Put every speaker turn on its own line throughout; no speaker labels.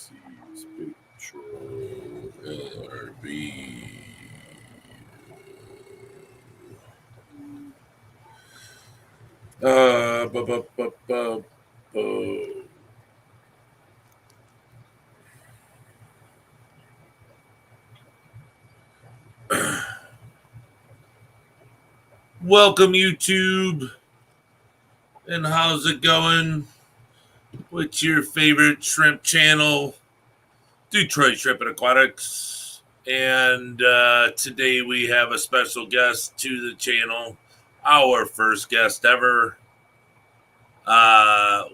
Galaxy's Patrol LRB. Uh, bu- bu- bu- bu- bu- Welcome, YouTube. And how's it going? What's your favorite shrimp channel? Detroit Shrimp and Aquatics. And today we have a special guest to the channel, our first guest ever,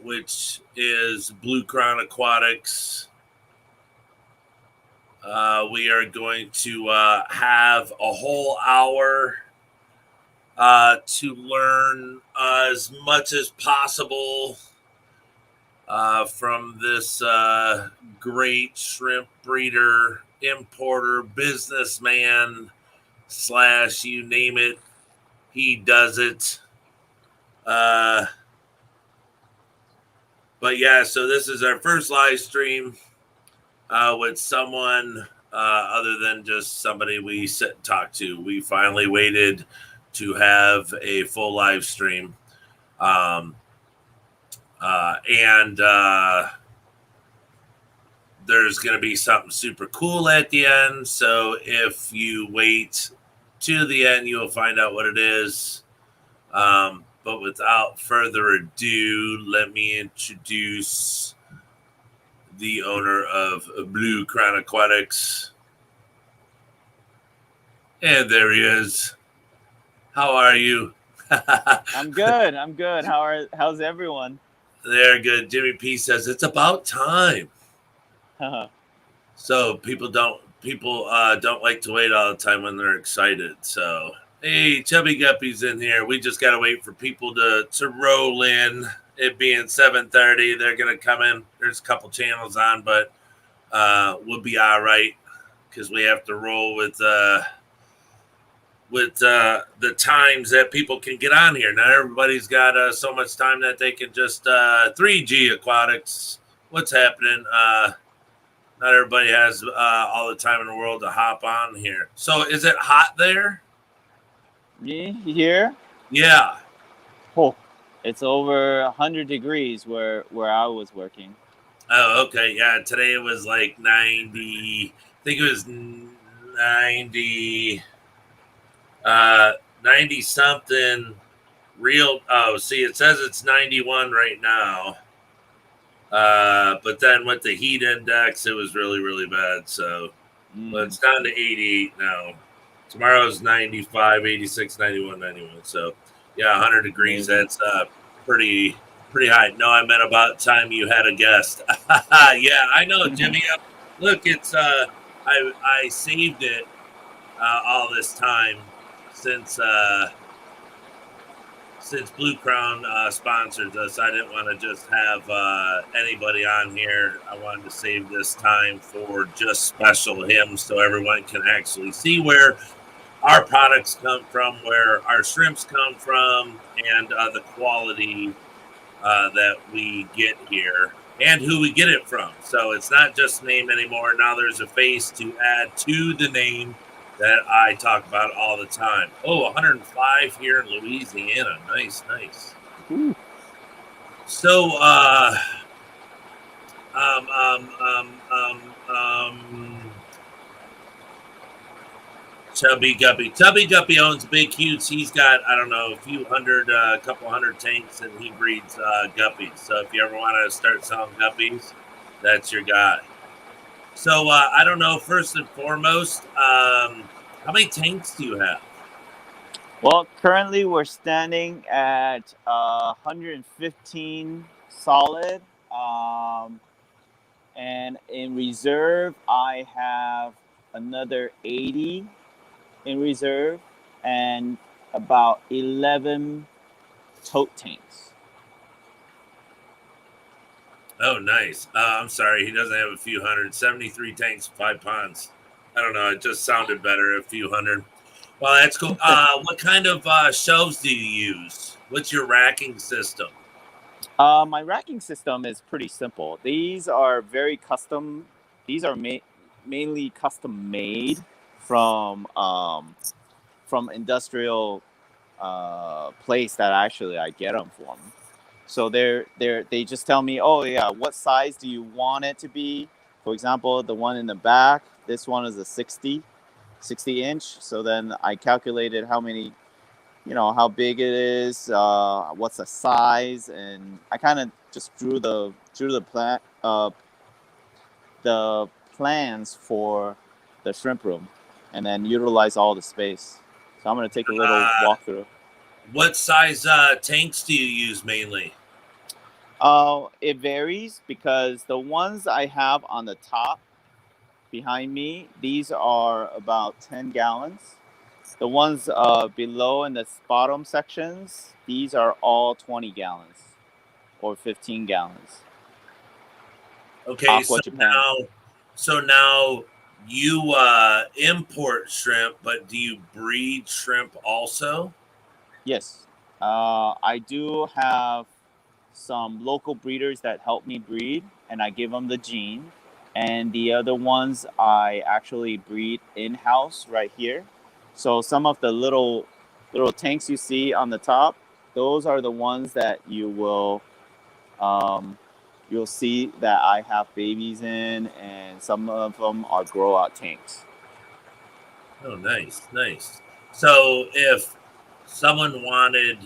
which is Crown Aquatics. We are going to have a whole hour to learn as much as possible from this great shrimp breeder, importer, businessman, / you name it, he does it. But yeah, so this is our first live stream with someone other than just somebody we sit and talk to. We finally waited to have a full live stream. And there's going to be something super cool at the end. So if you wait to the end, you'll find out what it is. But without further ado, let me introduce the owner of Crown Aquatics. And there he is. How are you?
I'm good. How's everyone?
They're good. Jimmy P says it's about time. So people don't like to wait all the time when they're excited. So hey, Chubby Guppy's in here. We just gotta wait for people to roll in. It being 7:30, they're gonna come in. There's a couple channels on, but we'll be all right because we have to roll with the times that people can get on here. Not everybody's got so much time that they can just 3G Aquatics. What's happening? Not everybody has all the time in the world to hop on here. So is it hot there?
Me here?
Yeah.
Oh, it's over 100 degrees where I was working.
Oh, okay. Yeah, today it was like 90. I think it was 90. 90 something real. Oh, see, it says it's 91 right now. But then with the heat index, it was really, really bad. So but it's down to 88 now. Tomorrow's 95, 86, 91, 91. So yeah, 100 degrees. That's pretty high. No, I meant about time you had a guest. Yeah, I know, Jimmy. Look, it's I saved it all this time since Blue Crown sponsors us. I didn't want to just have anybody on here. I wanted to save this time for just special him so everyone can actually see where our products come from, where our shrimps come from, and the quality that we get here and who we get it from. So it's not just name anymore. Now there's a face to add to the name that I talk about all the time. Oh, 105 here in Louisiana. Nice.
Ooh.
So, Chubby Guppy owns Big Cutes. He's got, I don't know, a couple hundred tanks, and he breeds guppies. So if you ever want to start selling guppies, that's your guy. So I don't know, first and foremost, how many tanks do you have?
Well, currently we're standing at 115 solid. And in reserve, I have another 80 in reserve and about 11 tote tanks.
Oh, nice. I'm sorry, he doesn't have a few hundred. 73 tanks, 5 ponds. I don't know. It just sounded better, a few hundred. Well, that's cool. What kind of shelves do you use? What's your racking system?
My racking system is pretty simple. These are very custom. These are mainly custom made from industrial place that actually I get them from. So they just tell me, oh yeah, what size do you want it to be? For example, the one in the back, this one is a 60 inch. So then I calculated how many, how big it is, what's the size, and I kind of just the plans for the shrimp room, and then utilize all the space. So I'm gonna take a little walkthrough.
What size tanks do you use mainly?
It varies because the ones I have on the top behind me, these are about 10 gallons. The ones below in the bottom sections, these are all 20 gallons or 15 gallons.
Okay,
Aqua Japan.
now you import shrimp, but do you breed shrimp also?
Yes. I do have some local breeders that help me breed, and I give them the gene. And the other ones I actually breed in-house right here. So some of the little tanks you see on the top, those are the ones that you'll see that I have babies in, and some of them are grow out tanks.
Oh, nice. So if someone wanted,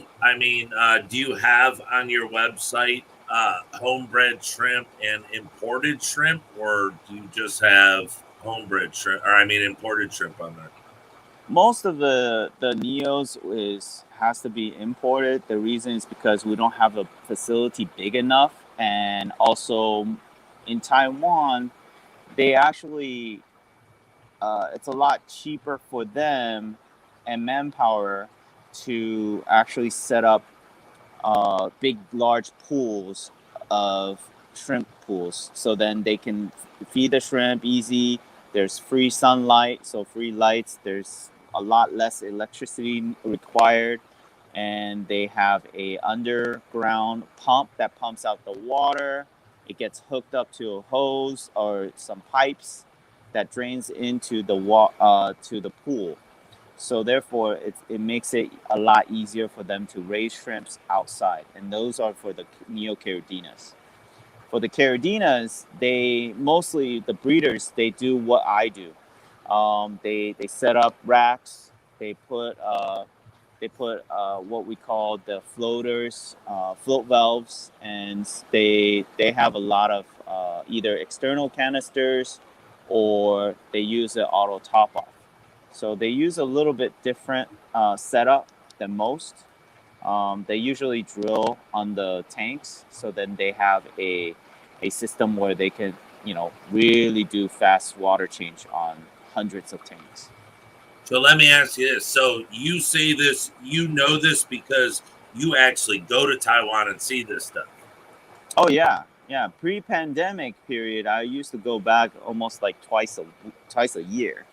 do you have on your website homebred shrimp and imported shrimp, or do you just have homebred shrimp, or imported shrimp on there?
Most of the neos has to be imported. The reason is because we don't have a facility big enough, and also in Taiwan, they actually it's a lot cheaper for them and manpower to actually set up big, large pools of shrimp pools. So then they can feed the shrimp easy. There's free sunlight, so free lights. There's a lot less electricity required. And they have a underground pump that pumps out the water. It gets hooked up to a hose or some pipes that drains into to the pool. So therefore, it makes it a lot easier for them to raise shrimps outside, and those are for the neocardinas. For the cardinas, they mostly the breeders they do what I do. They set up racks. They put what we call the floaters, float valves, and they have a lot of either external canisters or they use an auto top off. So they use a little bit different setup than most. They usually drill on the tanks, so then they have a system where they can, really do fast water change on hundreds of tanks.
So let me ask you this. So you say this, you know this because you actually go to Taiwan and see this stuff.
Oh yeah. Pre-pandemic period, I used to go back almost like twice a year.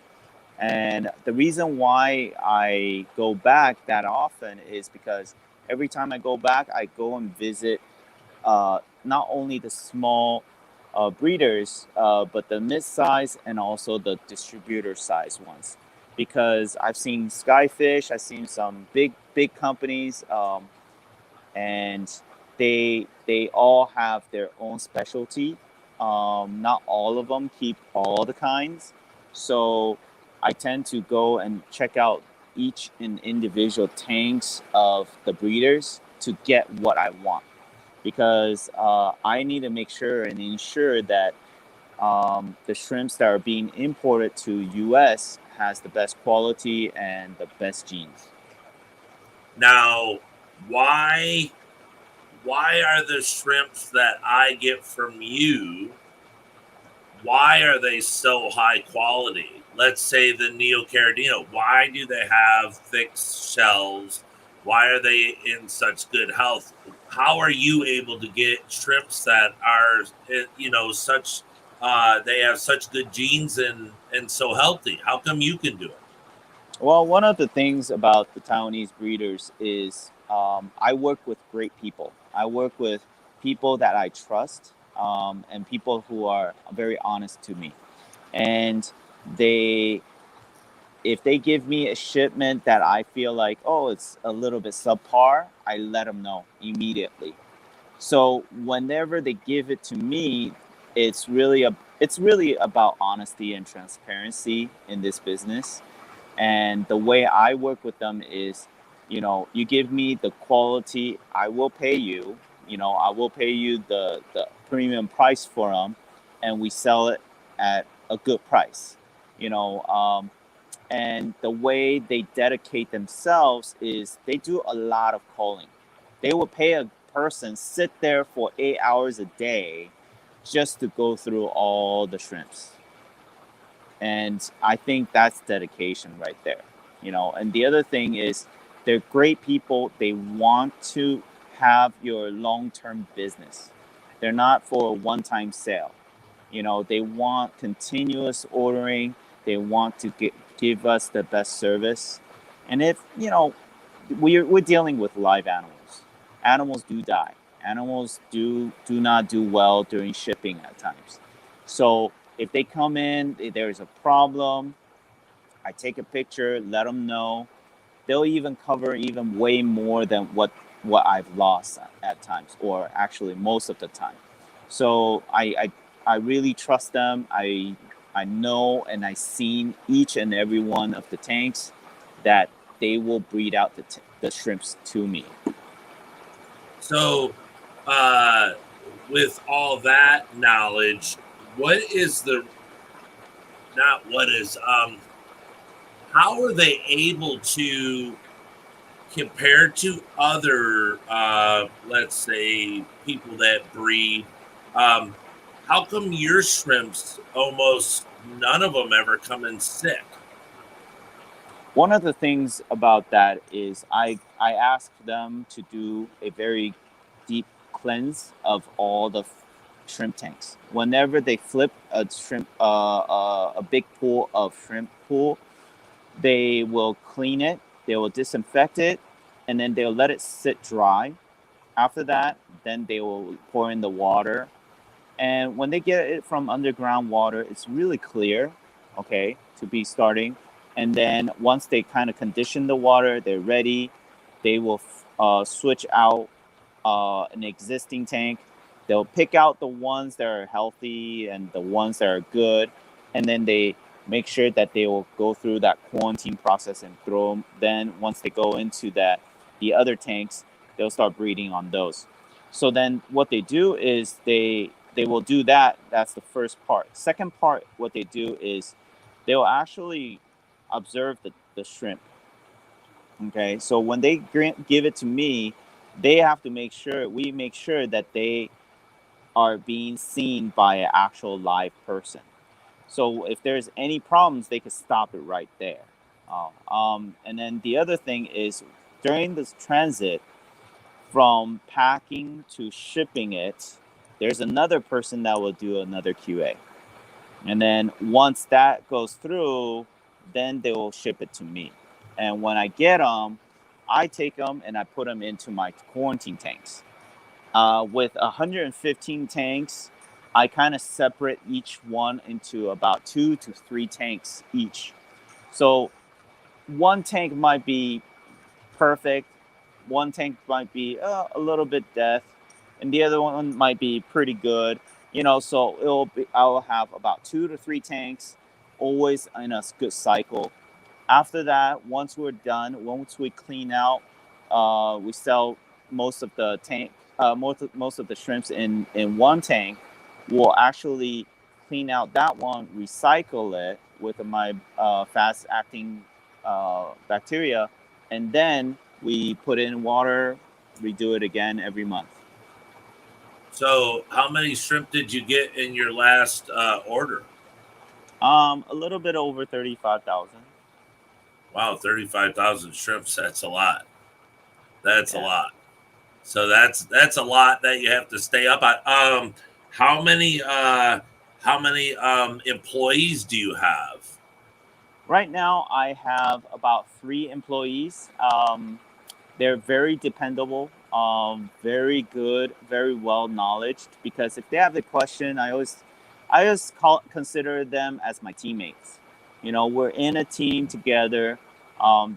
And the reason why I go back that often is because every time I go back, I go and visit not only the small breeders, but the mid-size and also the distributor size ones. Because I've seen Skyfish, I've seen some big companies, and they all have their own specialty. Not all of them keep all the kinds, so I tend to go and check out each and individual tanks of the breeders to get what I want, because I need to make sure and ensure that the shrimps that are being imported to U.S. has the best quality and the best genes.
Now, why are the shrimps that I get from you, why are they so high quality? Let's say the Neocaridina, why do they have thick shells? Why are they in such good health? How are you able to get shrimps that are, such, they have such good genes and so healthy? How come you can do it?
Well, one of the things about the Taiwanese breeders is I work with great people. I work with people that I trust, and people who are very honest to me. And they, if they give me a shipment that I feel like, oh, it's a little bit subpar, I let them know immediately. So whenever they give it to me, it's really about honesty and transparency in this business. And the way I work with them is, you give me the quality, I will pay you. I will pay you the premium price for them, and we sell it at a good price. You know, and the way they dedicate themselves is they do a lot of calling. They will pay a person sit there for 8 hours a day just to go through all the shrimps. And I think that's dedication right there. And the other thing is they're great people. They want to have your long-term business. They're not for a one-time sale. They want continuous ordering. They want to give us the best service. And if, we're dealing with live animals. Animals do die. Animals do not do well during shipping at times. So if they come in, there's a problem, I take a picture, let them know. They'll even cover even way more than what I've lost at times, or actually most of the time. So I really trust them. I know, and I've seen each and every one of the tanks that they will breed out the shrimps to me.
So, with all that knowledge, how are they able to, compared to other, let's say, people that breed, how come your shrimps, almost none of them ever come in sick?
One of the things about that is I ask them to do a very deep cleanse of all the shrimp tanks. Whenever they flip a shrimp, a big pool of shrimp pool, they will clean it, they will disinfect it, and then they'll let it sit dry. After that, then they will pour in the water. And when they get it from underground water, it's really clear, okay, to be starting. And then once they kind of condition the water, they're ready. They will switch out an existing tank. They'll pick out the ones that are healthy and the ones that are good. And then they make sure that they will go through that quarantine process and throw them. Then once they go into the other tanks, they'll start breeding on those. So then what they do is they will do that. That's the first part. Second part, what they do is they will actually observe the shrimp. Okay, so when they give it to me, they have to make sure that they are being seen by an actual live person. So if there's any problems, they can stop it right there. And then the other thing is during this transit from packing to shipping it, there's another person that will do another QA. And then once that goes through, then they will ship it to me. And when I get them, I take them and I put them into my quarantine tanks. With 115 tanks, I kind of separate each one into about 2 to 3 tanks each. So one tank might be perfect, one tank might be a little bit death, and the other one might be pretty good. So I'll have about 2 to 3 tanks, always in a good cycle. After that, once we're done, once we clean out, we sell most of the tank, most of the shrimps in one tank. We'll actually clean out that one, recycle it with my fast-acting bacteria, and then we put in water, redo it again every month.
So, how many shrimp did you get in your last order?
A little bit over 35,000.
Wow, 35,000 shrimps. That's a lot. That's a lot. So that's a lot that you have to stay up on. How many employees do you have?
Right now, I have about 3 employees. They're very dependable. very good, very well knowledged. Because if they have the question, I always consider them as my teammates. You know, we're in a team together.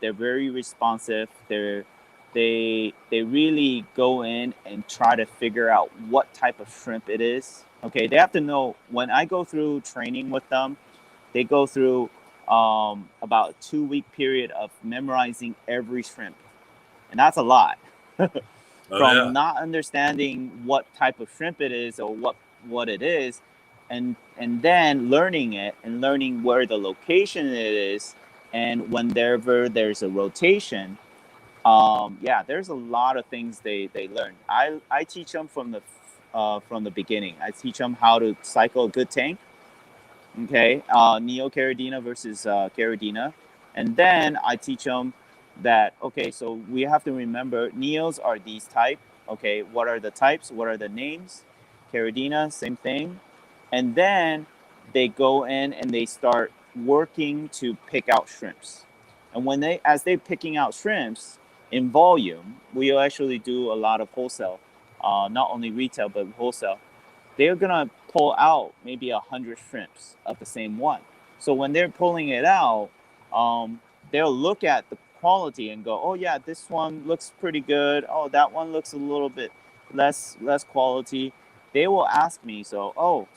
They're very responsive. They really go in and try to figure out what type of shrimp it is. Okay, they have to know. When I go through training with them, they go through about a 2 week period of memorizing every shrimp, and that's a lot.
Oh
From
yeah.
not understanding what type of shrimp it is or what it is, and then learning it and learning where the location it is, and whenever there's a rotation, yeah, there's a lot of things they learn. I teach them from the beginning. I teach them how to cycle a good tank. Okay, neo Caridina versus Caridina, and then I teach them that, okay, so we have to remember neos are these type. Okay, what are the types? What are the names? Caridina, same thing, and then they go in and they start working to pick out shrimps. And as they're picking out shrimps in volume, we actually do a lot of wholesale, not only retail but wholesale. They're gonna pull out maybe 100 shrimps of the same one. So when they're pulling it out, they'll look at the quality and go, "Oh yeah, this one looks pretty good. Oh, that one looks a little bit less quality." They will ask me, so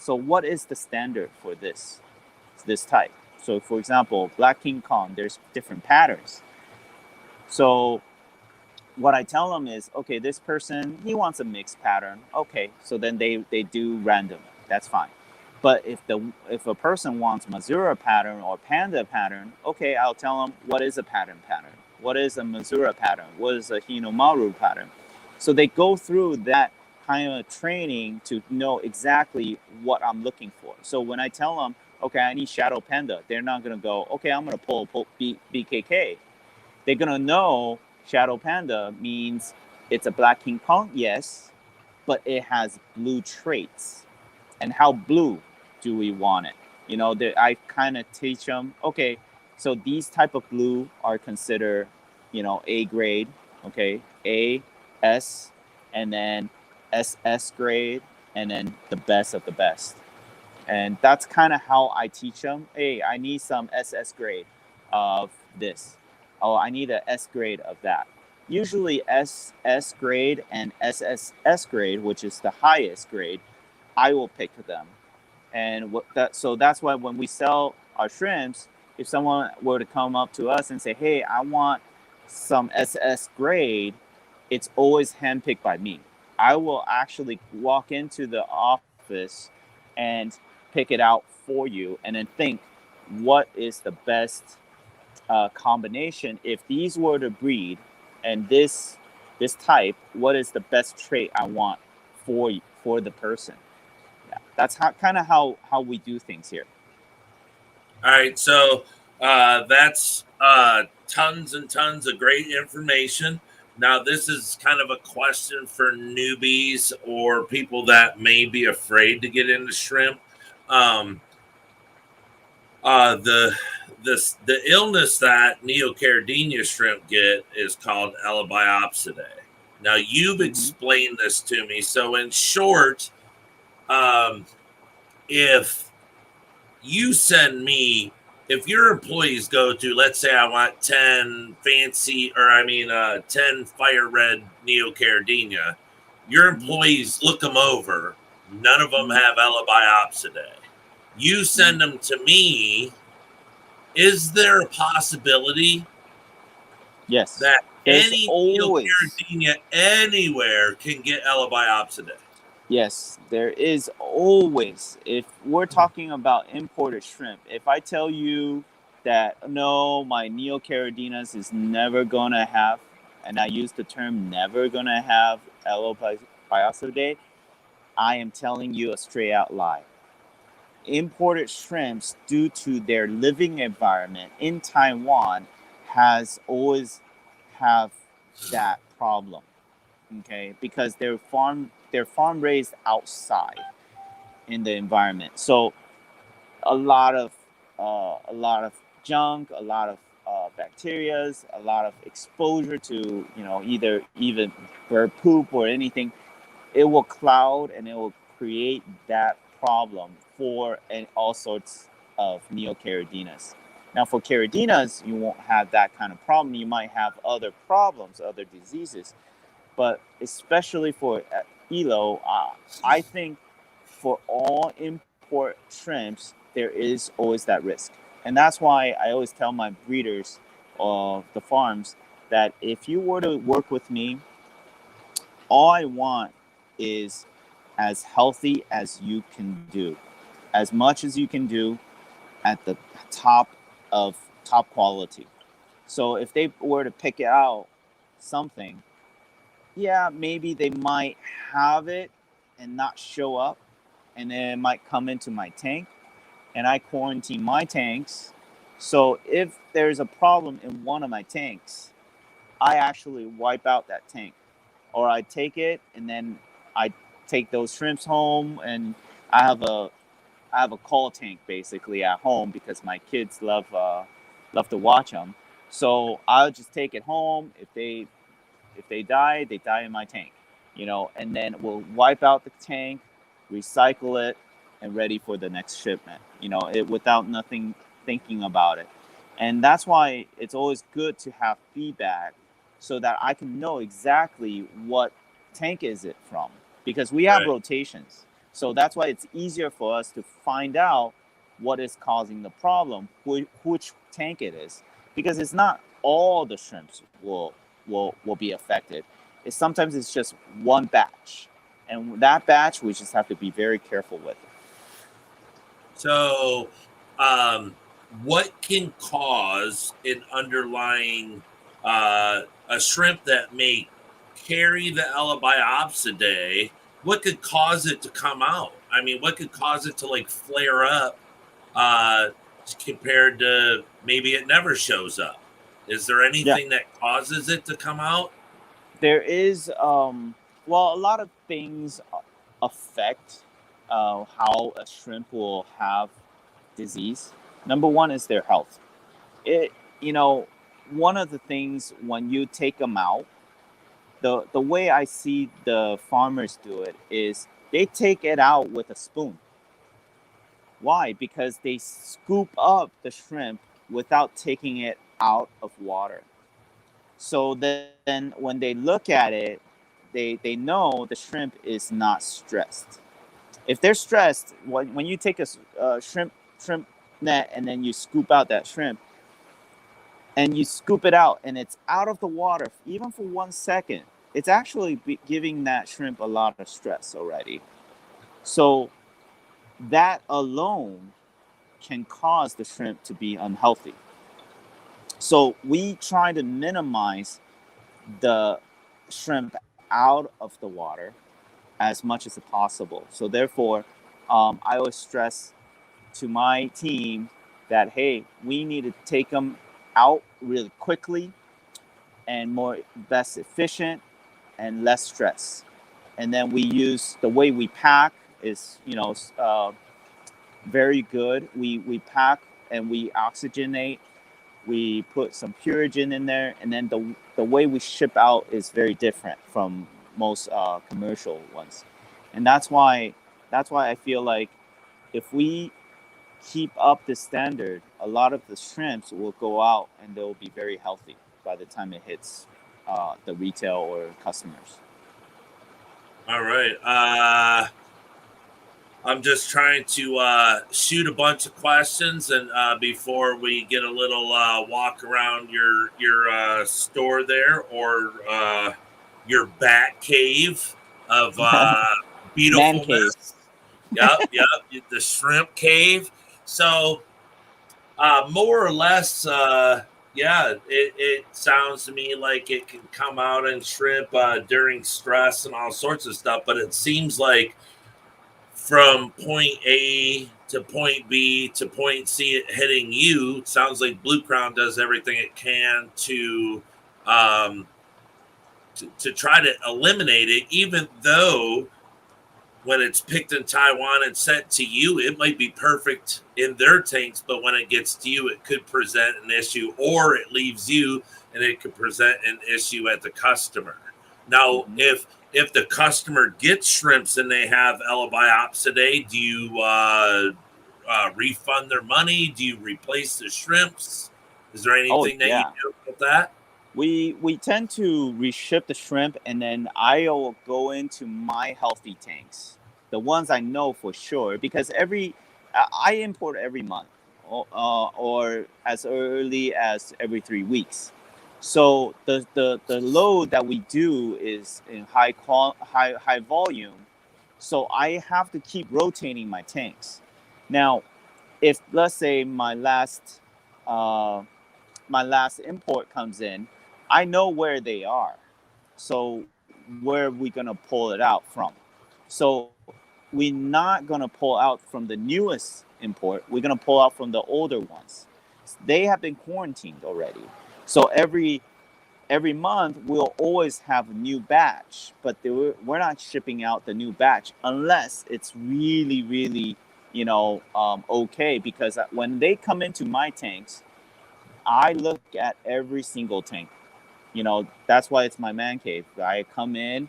what is the standard for this type? So for example, Black King Kong, there's different patterns. So what I tell them is, okay, this person, he wants a mixed pattern. Okay, so then they do random. That's fine. But if a person wants Missouri pattern or Panda pattern, okay, I'll tell them what is a pattern. What is a Missouri pattern? What is a Hinomaru pattern? So they go through that kind of training to know exactly what I'm looking for. So when I tell them, okay, I need Shadow Panda, they're not going to go, okay, I'm going to pull BKK. They're going to know Shadow Panda means it's a Black King Kong, yes, but it has blue traits. And how blue do we want it? You know, I kind of teach them, okay, so these type of blue are considered, you know, A grade, okay, A, S, and then SS grade, and then the best of the best. And that's kind of how I teach them. Hey, I need some SS grade of this. Oh, I need an S grade of that. Usually SS grade and SSS grade, which is the highest grade, I will pick them. And so that's why when we sell our shrimps, if someone were to come up to us and say, "Hey, I want some SS grade," it's always handpicked by me. I will actually walk into the office and pick it out for you, and then think, what is the best combination if these were to breed, and this type, what is the best trait I want for the person? Yeah, that's how we do things here.
All right, so that's tons and tons of great information. Now, this is kind of a question for newbies or people that may be afraid to get into shrimp. Um, the the illness that Neocaridina shrimp get is called Elabiopsidae. Now, you've explained this to me. So, in short, if you send me, if your employees go to, let's say I want 10 fancy, or 10 fire red Neocaridina, your employees look them over. None of them have Elabiopsidae. You send them to me. Is there a possibility
Yes,
that
there's
any
always
Neocaridina anywhere can get Elabiopsidae?
Yes, there is always. If we're talking about imported shrimp, if I tell you that no, my Neocaridinas is never gonna have, and I use the term never gonna have Elabiopsidae, I am telling you a straight out lie. Imported shrimps, due to their living environment in Taiwan, has always have that problem. Okay, because they're farm raised outside in the environment. So a lot of junk, a lot of bacterias, a lot of exposure to either even bird poop or anything, it will cloud and it will create that problem for all sorts of neocardinas. Now, for caridinas, you won't have that kind of problem. You might have other problems, other diseases, but especially for ELO, I think for all import shrimps, there is always that risk. And that's why I always tell my breeders of the farms that if you were to work with me, all I want is as healthy as you can do, as much as you can do at the top of top quality. So if they were to pick out something, yeah, maybe they might have it and not show up, and then it might come into my tank, and I quarantine my tanks. So if there's a problem in one of my tanks, I actually wipe out that tank, or I take it and then I take those shrimps home, and I have a call tank basically at home because my kids love to watch them. So I'll just take it home. If they die, they die in my tank, and then we'll wipe out the tank, recycle it, and ready for the next shipment, without nothing thinking about it. And that's why it's always good to have feedback so that I can know exactly what tank is it from, because we have rotations. So that's why it's easier for us to find out what is causing the problem, which tank it is, because it's not all the shrimps will be affected. Sometimes it's just one batch, and that batch we just have to be very careful with.
So, what can cause an underlying a shrimp that may carry the Elabiopsidae? What could cause it to come out? I mean, what could cause it to like flare up compared to maybe it never shows up? Is there anything that causes it to come out?
There is, a lot of things affect how a shrimp will have disease. Number one is their health. One of the things when you take them out, the way I see the farmers do it is they take it out with a spoon. Why? Because they scoop up the shrimp without taking it out of water. So then when they look at it, they know the shrimp is not stressed. If they're stressed, when you take a shrimp net and then you scoop out that shrimp, and you scoop it out and it's out of the water, even for 1 second, it's actually giving that shrimp a lot of stress already. So that alone can cause the shrimp to be unhealthy. So we try to minimize the shrimp out of the water as much as possible. So therefore, I always stress to my team that, hey, we need to take them out really quickly and more less efficient and less stress. And then we use the way we pack is very good. We pack and we oxygenate. We put some Purigen in there, and then the way we ship out is very different from most commercial ones. And that's why I feel like if we keep up the standard, a lot of the shrimps will go out and they'll be very healthy by the time it hits the retail or customers.
All right. I'm just trying to shoot a bunch of questions, and before we get a little walk around your store there, or your bat cave of beautifulness. Yep, the shrimp cave. So more or less, it sounds to me like it can come out and shrimp during stress and all sorts of stuff, but it seems like from point A to point B to point C, it hitting you. It sounds like Blue Crown does everything it can to try to eliminate it, even though when it's picked in Taiwan and sent to you, it might be perfect in their tanks, but when it gets to you, it could present an issue, or it leaves you and it could present an issue at the customer. Now, if the customer gets shrimps and they have Elabiopsidae, do you refund their money? Do you replace the shrimps? Is there anything that you do with that?
We tend to reship the shrimp, and then I'll go into my healthy tanks, the ones I know for sure, because I import every month, or as early as every 3 weeks. So the load that we do is in high volume, so I have to keep rotating my tanks. Now, if let's say my last import comes in, I know where they are. So where are we gonna pull it out from? So we're not gonna pull out from the newest import. We're gonna pull out from the older ones. They have been quarantined already. So every month we'll always have a new batch, but we're not shipping out the new batch unless it's really, really, okay. Because when they come into my tanks, I look at every single tank. That's why it's my man cave. I come in,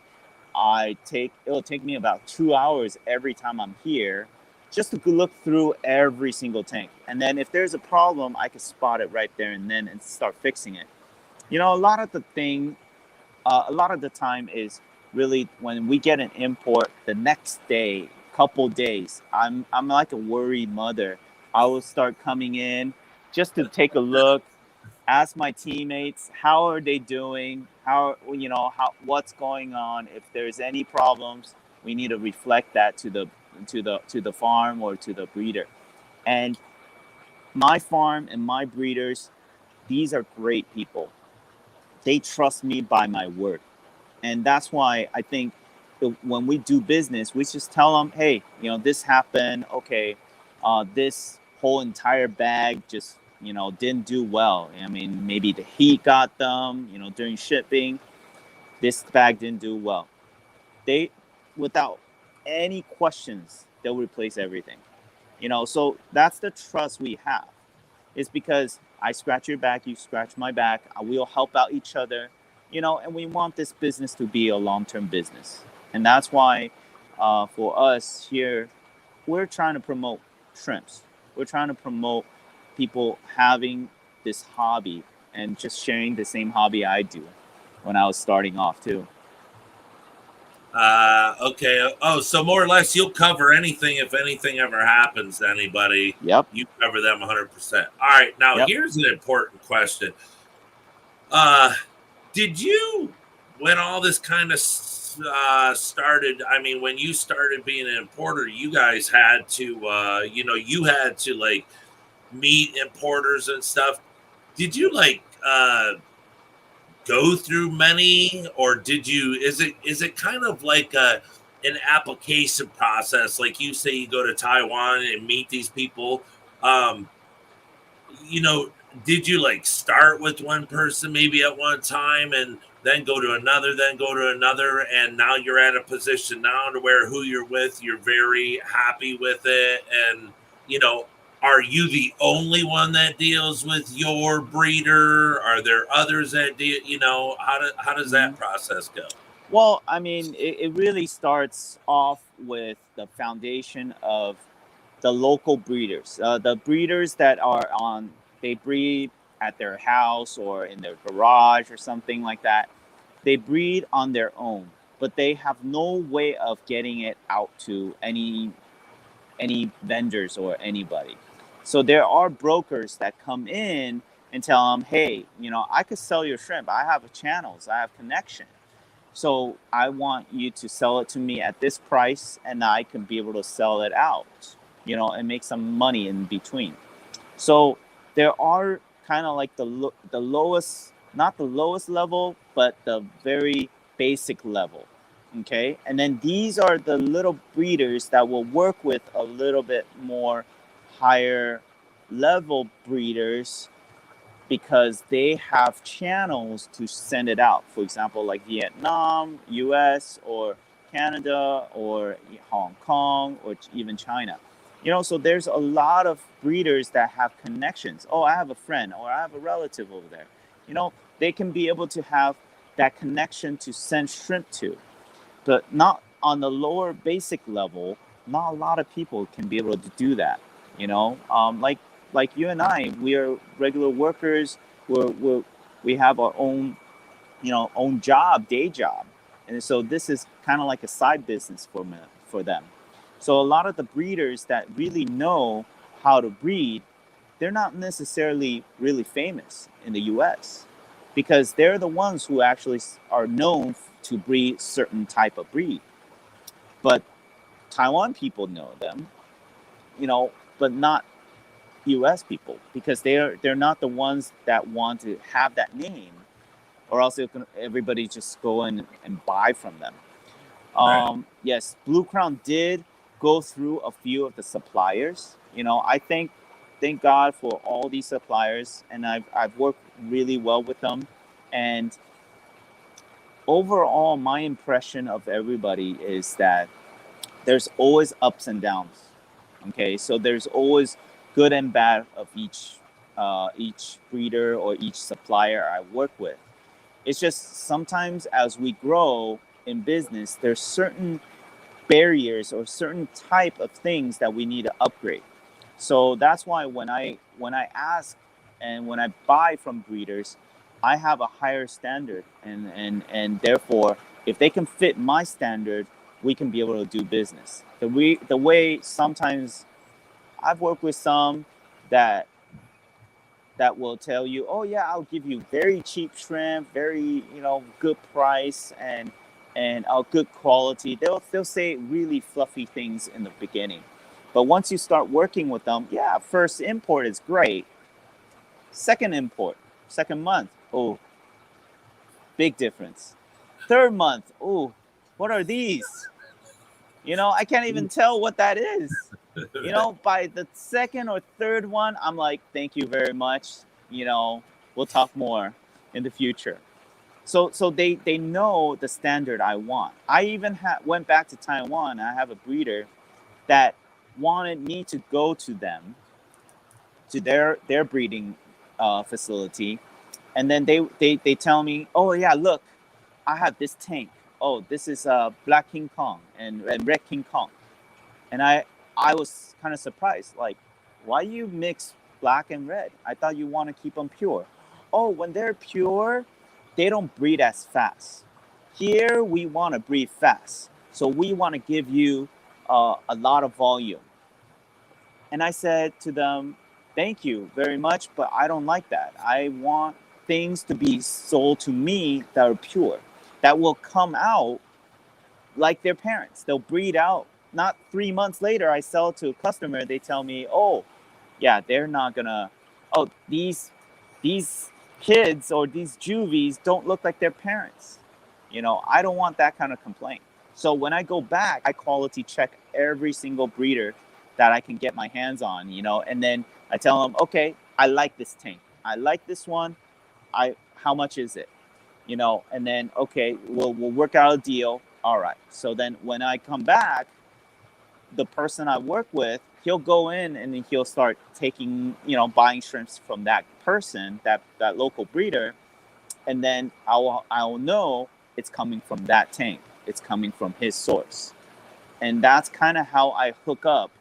it'll take me about 2 hours every time I'm here just to look through every single tank. And then if there's a problem, I can spot it right there and then and start fixing it. A lot of the time is really when we get an import the next day, couple days, I'm like a worried mother. I will start coming in just to take a look, ask my teammates how are they doing, what's going on. If there's any problems, we need to reflect that to the farm or to the breeder. And my farm and my breeders, these are great people. They trust me by my word. And that's why I think when we do business, we just tell them, hey, this happened. Okay, this whole entire bag just, didn't do well. I mean, maybe the heat got them, during shipping. This bag didn't do well. Without any questions, they'll replace everything. So that's the trust we have. It's because I scratch your back, you scratch my back. We'll help out each other, and we want this business to be a long-term business. And that's why for us here, we're trying to promote shrimps. We're trying to promote people having this hobby and just sharing the same hobby I do when I was starting off too.
Okay. Oh, so more or less you'll cover anything if anything ever happens to anybody.
Yep.
You cover them 100%. All right. Now, Here's an important question. Did you, when all this kind of started, I mean, when you started being an importer, you guys had to, you had to like meet importers and stuff. Did you go through many, or did you, is it kind of like an application process? Like you say, you go to Taiwan and meet these people. Did you start with one person maybe at one time and then go to another, and now you're at a position now to where who you're with, you're very happy with it, and are you the only one that deals with your breeder? Are there others that do? How does that process go?
Well, I mean, it really starts off with the foundation of the local breeders. The breeders that they breed at their house or in their garage or something like that. They breed on their own, but they have no way of getting it out to any vendors or anybody. So there are brokers that come in and tell them, hey, I could sell your shrimp. I have channels. I have connection. So I want you to sell it to me at this price, and I can be able to sell it out, and make some money in between. So there are kind of like the lowest, not the lowest level, but the very basic level. Okay. And then these are the little breeders that will work with a little bit more higher level breeders because they have channels to send it out. For example, like Vietnam, US, or Canada or Hong Kong or even China. So there's a lot of breeders that have connections. Oh, I have a friend or I have a relative over there. They can be able to have that connection to send shrimp to, but not on the lower basic level. Not a lot of people can be able to do that. Like you and I, we are regular workers. We have our own own job, day job, and so this is kind of like a side business for them. So a lot of the breeders that really know how to breed, they're not necessarily really famous in the U.S. because they're the ones who actually are known to breed certain type of breed. But Taiwan people know them, but not U.S. people because they're not the ones that want to have that name, or else everybody just go in and buy from them.
Right.
Yes, Blue Crown did go through a few of the suppliers. I thank God for all these suppliers, and I've worked really well with them. And overall, my impression of everybody is that there's always ups and downs. Okay, so there's always good and bad of each breeder or each supplier I work with. It's just sometimes as we grow in business, there's certain barriers or certain type of things that we need to upgrade. So that's why when I ask and when I buy from breeders, I have a higher standard, and therefore, if they can fit my standard, we can be able to do business. The way sometimes I've worked with some that will tell you, oh yeah, I'll give you very cheap shrimp, very good price and good quality. They'll say really fluffy things in the beginning, but once you start working with them, yeah, first import is great. Second import, second month, oh, big difference. Third month, oh, what are these? I can't even tell what that is. By the second or third one, I'm like, thank you very much. We'll talk more in the future. So they know the standard I want. I even went back to Taiwan. I have a breeder that wanted me to go to them, to their breeding facility, and then they tell me, oh yeah, look, I have this tank. Oh, this is Black King Kong and Red King Kong, and I was kind of surprised, like, why you mix black and red? I thought you want to keep them pure. Oh, when they're pure, they don't breed as fast. Here we want to breed fast, so we want to give you a lot of volume. And I said to them, thank you very much, but I don't like that. I want things to be sold to me that are pure, that will come out like their parents. They'll breed out. Not 3 months later, I sell to a customer. They tell me, oh, yeah, they're not gonna. Oh, these kids or these juvies don't look like their parents. I don't want that kind of complaint. So when I go back, I quality check every single breeder that I can get my hands on. And then I tell them, okay, I like this tank. I like this one. How much is it? And then okay, we'll work out a deal. All right. So then when I come back, the person I work with, he'll go in and then he'll start taking, buying shrimps from that person, that local breeder, and then I'll know it's coming from that tank. It's coming from his source, and that's kind of how I hook up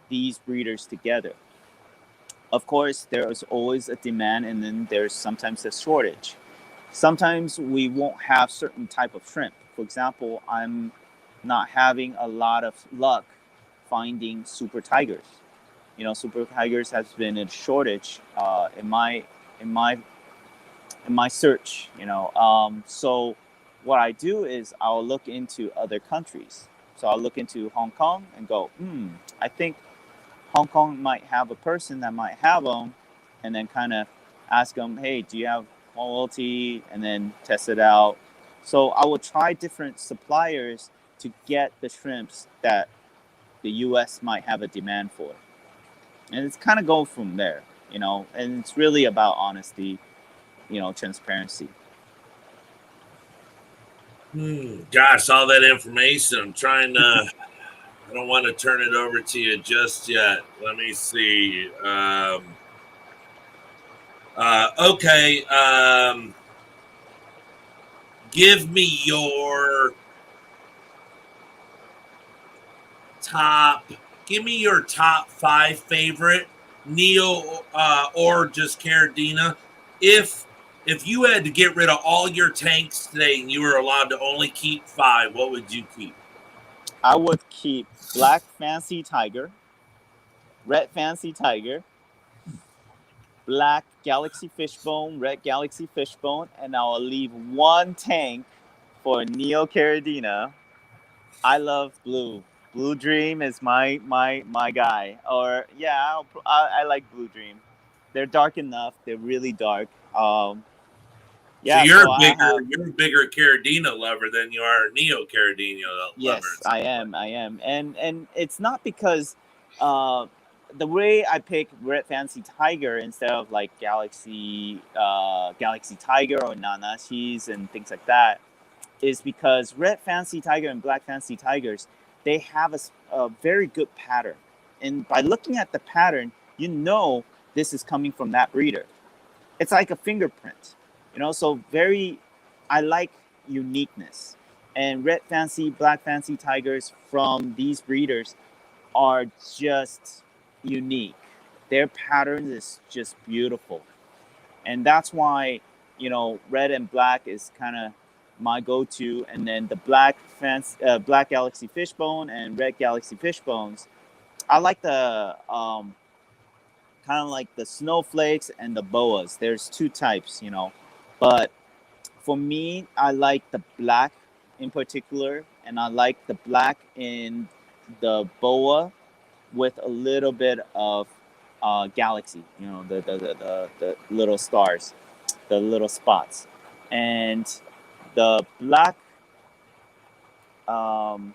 these breeders together. Of course, there's always a demand, and then there's sometimes a shortage. Sometimes we won't have certain type of shrimp. For example, I'm not having a lot of luck finding super tigers. Super tigers has been in shortage in my search. So what I do is I'll look into other countries. So I'll look into Hong Kong and go, I think Hong Kong might have a person that might have them, and then kind of ask them, hey, do you have quality, and then test it out. So I will try different suppliers to get the shrimps that the U.S. might have a demand for. And it's kind of go from there, and it's really about honesty, transparency.
Gosh, all that information. I'm trying to. I don't want to turn it over to you just yet. Let me see. Okay. Give me your top. Give me your top 5 favorite Neo or just Caradina. If if you had to get rid of all your tanks today and you were allowed to only keep 5, what would you keep?
I would keep Black Fancy Tiger, Red Fancy Tiger, Black Galaxy Fishbone, Red Galaxy Fishbone, and I'll leave one tank for Neo Caradina. I love blue. Blue Dream is my guy. Or yeah, I like Blue Dream. They're dark enough. They're really dark.
So
Yeah. So I have.
you're a bigger Caradina lover than you are a Neo Caradina lover.
Yes,
It
I
sounds like.
am. I am. And it's not because uh, the way I pick Red Fancy Tiger instead of like Galaxy Tiger or Nanashis and things like that is because Red Fancy Tiger and Black Fancy Tigers, they have a very good pattern. And by looking at the pattern, you know this is coming from that breeder. It's like a fingerprint, so very, I like uniqueness. And Red Fancy, Black Fancy Tigers from these breeders are just unique. Their pattern is just beautiful. And that's why, red and black is kind of my go-to, and then the Black Galaxy Fishbone and Red Galaxy Fishbones. I like the kind of like the snowflakes and the boas. There's two types, but for me, I like the black in particular, and I like the black in the boa with a little bit of galaxy, the little stars, the little spots, and the um,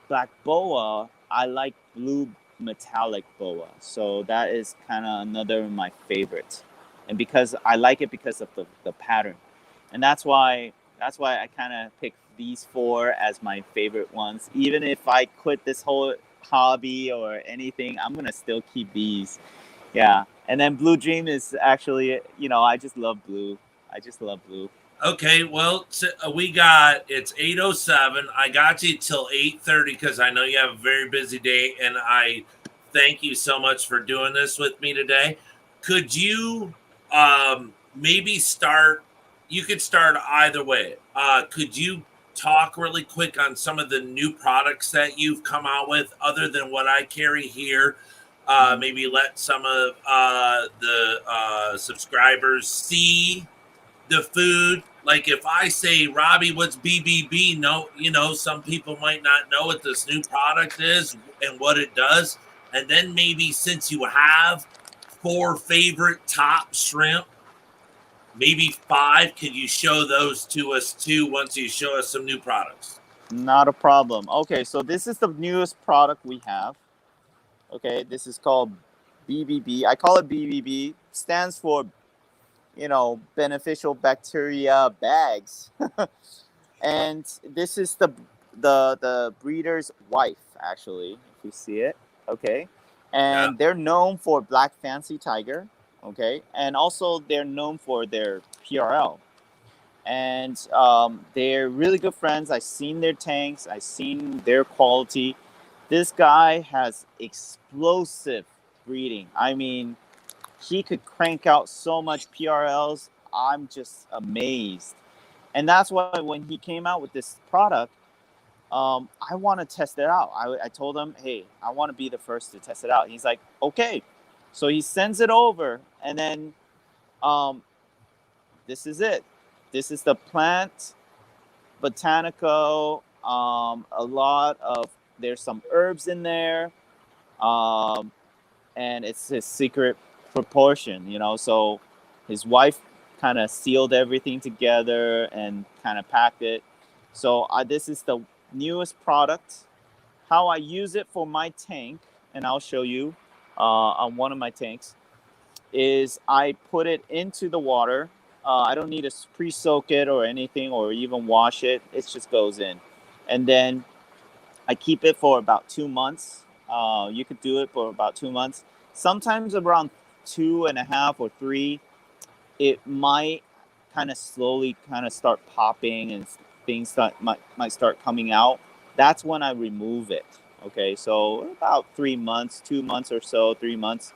black boa. I like blue metallic boa, so that is kind of another of my favorites, and because I like it because of the pattern, and that's why I kind of pick these 4 as my favorite ones. Even if I quit this whole hobby or anything, I'm gonna still keep these. Yeah, and then Blue Dream is actually, I just love blue. I just love blue.
Okay, well, we got it's 8:07. I got you till 8:30 because I know you have a very busy day, and I thank you so much for doing this with me today. Could you maybe start? You could start either way. Could you talk really quick on some of the new products that you've come out with, other than what I carry here?
Mm-hmm.
Maybe let some of the subscribers see the food. Like if I say, Robbie, what's BBB? No, some people might not know what this new product is and what it does. And then maybe since you have 4 favorite top shrimp, maybe 5, could you show those to us too once you show us some new products?
Not a problem. Okay, so this is the newest product we have. Okay, this is called BBB. I call it BBB. Stands for, beneficial bacteria bags. And this is the breeder's wife, actually, if you see it. Okay,
Yeah.
and they're known for Black Fancy Tiger. Okay, and also they're known for their PRL. And they're really good friends. I've seen their tanks. I've seen their quality. This guy has explosive breeding. I mean, he could crank out so much PRLs. I'm just amazed. And that's why when he came out with this product, I want to test it out. I told him, hey, I want to be the first to test it out. He's like, okay. So he sends it over, and then um, this is it. This is the plant botanical. A lot of, there's some herbs in there, um, and it's his secret proportion. So his wife kind of sealed everything together and kind of packed it. So this is the newest product. How I use it for my tank, and I'll show you on one of my tanks, is I put it into the water. I don't need to pre-soak it or anything or even wash it. It just goes in. And then I keep it for about 2 months. You could do it for about 2 months. Sometimes around 2.5 or 3, it might kind of slowly kind of start popping and things that might start coming out. That's when I remove it. Okay, so about 3 months, 2 months or so, 3 months.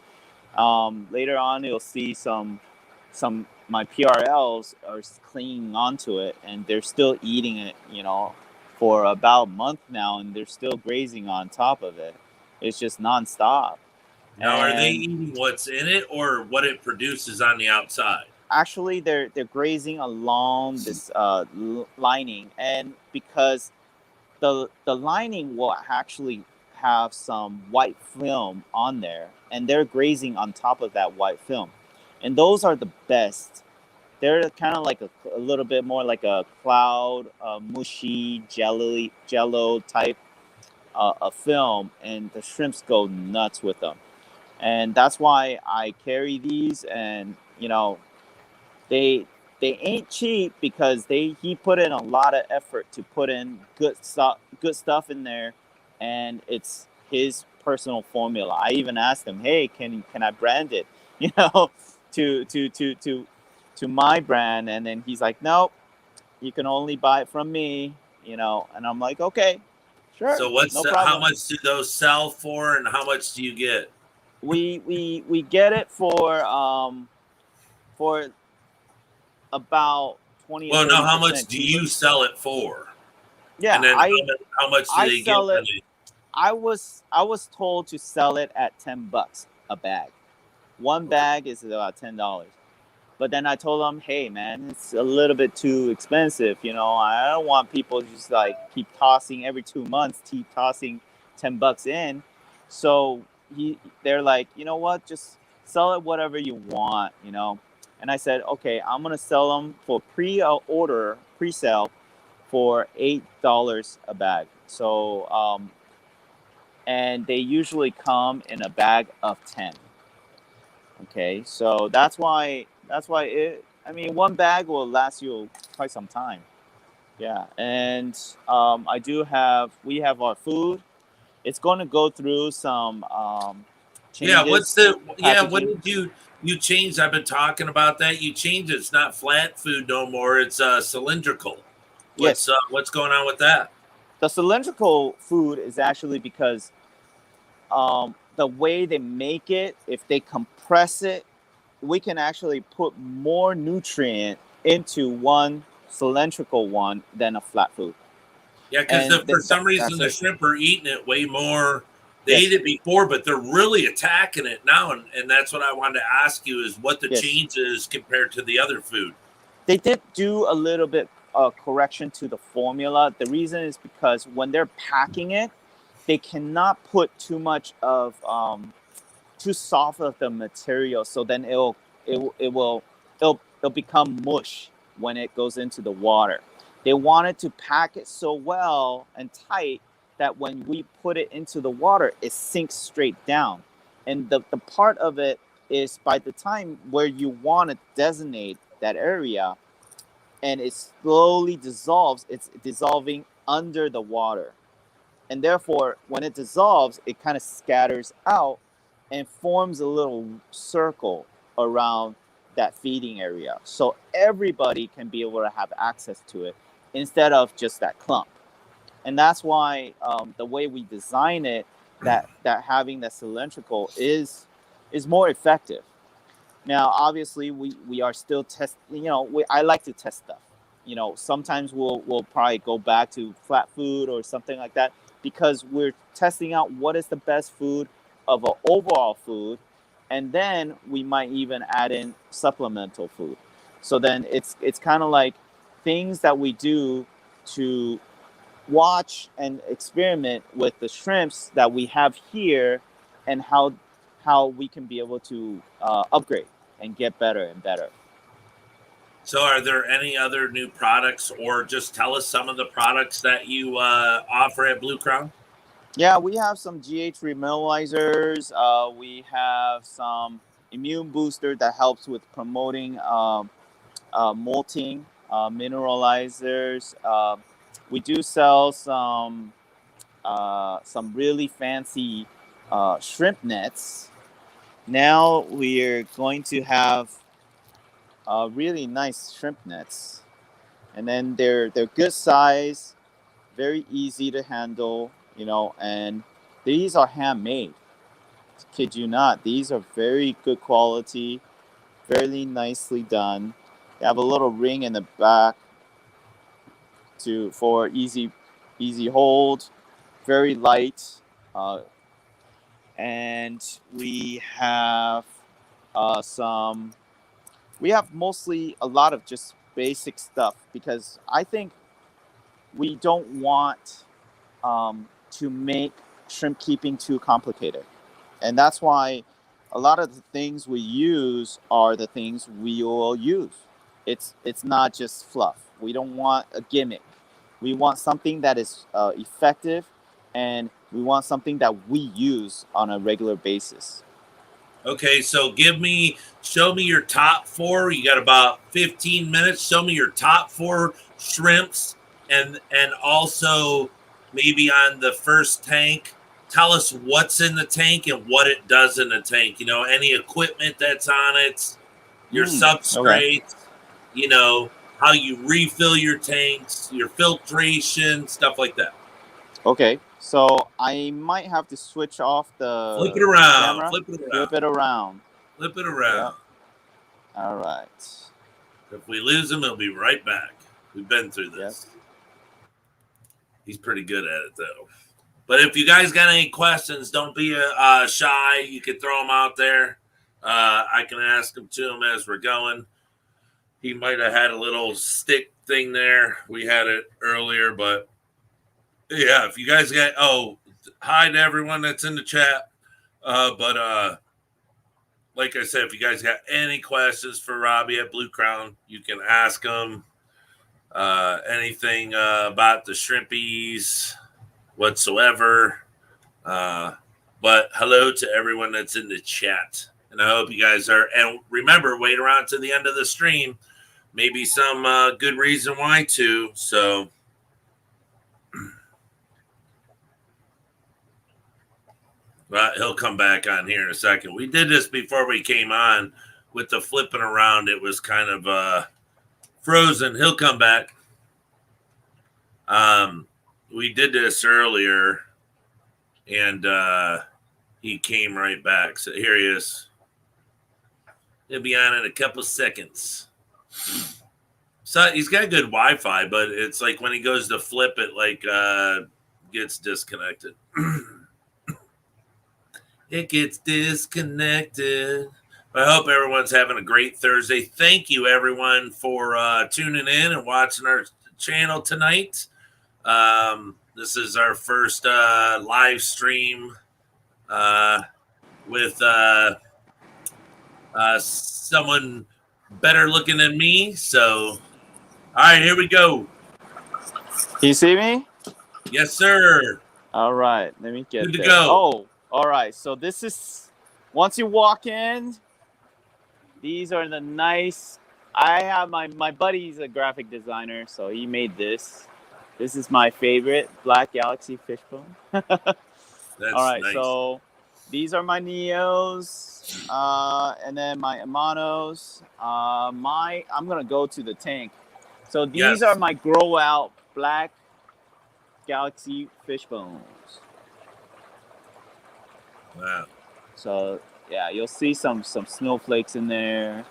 Later on, you'll see some my PRLs are clinging onto it, and they're still eating it. For about a month now, and they're still grazing on top of it. It's just nonstop.
Now, are they
And
eating what's in it or what it produces on the outside?
actually, they're grazing along this lining, and because the lining will actually have some white film on there, and they're grazing on top of that white film, and those are the best. They're kind of like a little bit more like a cloud, mushy, jello type a film, and the shrimps go nuts with them. And that's why I carry these, and they they ain't cheap because he put in a lot of effort to put in good stuff in there, and it's his personal formula. I even asked him, hey, can I brand it, you know, to to to to to my brand, and then he's like, nope, you can only buy it from me, and I'm like, okay, sure,
So
no
how
problem.
much do those sell for, and how much do you get?
We get it for about 20 or
Well, no,
thirty
how much
percent
do
cheaper.
you sell it for?
Yeah,
And then how much do
I
they get
sell
when
it.
they?
I was told to sell it at $10 a bag. One bag is about $10. But then I told them, hey man, it's a little bit too expensive. I don't want people just like keep tossing every 2 months, keep tossing $10 in. So they're like, you know what, just sell it whatever you want. And I said, okay, I'm gonna sell them for pre-sale for $8 a bag. So and they usually come in a bag of 10. Okay, so that's why it. I mean, one bag will last you quite some time. Yeah, and we have our food. It's going to go through some
Yeah,
changes,
what
packaging.
did you change? I've been talking about that. You changed it. It's not flat food no more. It's cylindrical.
Yes,
What's going on with that?
the cylindrical food is actually because the way they make it, if they compress it, we can actually put more nutrient into one cylindrical one than a flat food.
Yeah, because
And
for some reason
that's
the
it.
shrimp are eating it way more. They ate
Yes,
it before, but they're really attacking it now, and that's what I wanted to ask you is what the
yes.
change is compared to the other food.
They did do a little bit correction to the formula. The reason is because when they're packing it, they cannot put too soft of the material, so then it'll become mush when it goes into the water. They wanted to pack it so well and tight that when we put it into the water, it sinks straight down. And the part of it is by the time where you want to designate that area, and it slowly dissolves, it's dissolving under the water. And therefore, when it dissolves, it kind of scatters out and forms a little circle around that feeding area. So everybody can be able to have access to it instead of just that clump. And that's why the way we design it, that having that cylindrical is more effective. Now, obviously, we are still test. I like to test stuff. Sometimes we'll probably go back to flat food or something like that because we're testing out what is the best food of an overall food, and then we might even add in supplemental food. So then it's kind of like things that we do to watch and experiment with the shrimps that we have here, and how we can be able to upgrade and get better and better.
So, are there any other new products, or just tell us some of the products that you offer at Blue Crown?
Yeah, we have some GH remineralizers. We have some immune booster that helps with promoting molting, mineralizers. We do sell some really fancy shrimp nets. Now we're going to have really nice shrimp nets, and then they're good size, very easy to handle, you know, and these are handmade. Kid you not, these are very good quality, very nicely done. They have a little ring in the back for easy hold, very light, uh, and some we have mostly a lot of just basic stuff because I think we don't want to make shrimp keeping too complicated. And that's why a lot of the things we use are the things we will use. It's not just fluff. We don't want a gimmick. We want something that is effective, and we want something that we use on a regular basis.
Okay, so show me your top four. You got about 15 minutes. Show me your top four shrimps, and also maybe on the first tank, tell us what's in the tank and what it does in the tank. You know, any equipment that's on it, your substrate,
Okay.
you know, how you refill your tanks, your filtration, stuff like that.
Okay, so I might have to switch off
Flip it
the
around,
camera.
flip it around,
Flip it around.
flip it
Yep.
around.
All right.
If we lose him, he'll be right back. We've been through this.
Yep.
He's pretty good at it, though. But if you guys got any questions, don't be shy. You can throw them out there. I can ask them to him as we're going. He might have had a little stick thing there. We had it earlier, but yeah, if you guys got, hi to everyone that's in the chat. Like I said, if you guys got any questions for Robbie at Blue Crown, you can ask him anything about the shrimpies whatsoever. But hello to everyone that's in the chat. And I hope you guys are. And remember, wait around to the end of the stream. Maybe some good reason why to. So. Well, he'll come back on here in a second. We did this before we came on with the flipping around. It was kind of frozen. He'll come back. We did this earlier, and he came right back. So here he is. He'll be on in a couple seconds. So he's got good Wi-Fi, but it's like when he goes to flip it, like gets disconnected. It gets disconnected. I hope everyone's having a great Thursday. Thank you, everyone, for tuning in and watching our channel tonight. This is our first live stream with someone better looking than me. So, all right, here we go.
Can you see me?
Yes, sir.
All right, let me get
Good to
there.
go.
Oh, all right. So this is, once you walk in, these are the nice. I have my buddy's a graphic designer, so he made this. This is my favorite, Black Galaxy Fishbone.
That's
all right,
nice.
so these are my Neos, and then my Amanos. I'm gonna go to the tank. So these are my grow out Black Galaxy Fishbones.
Wow.
So yeah, you'll see some snowflakes in there.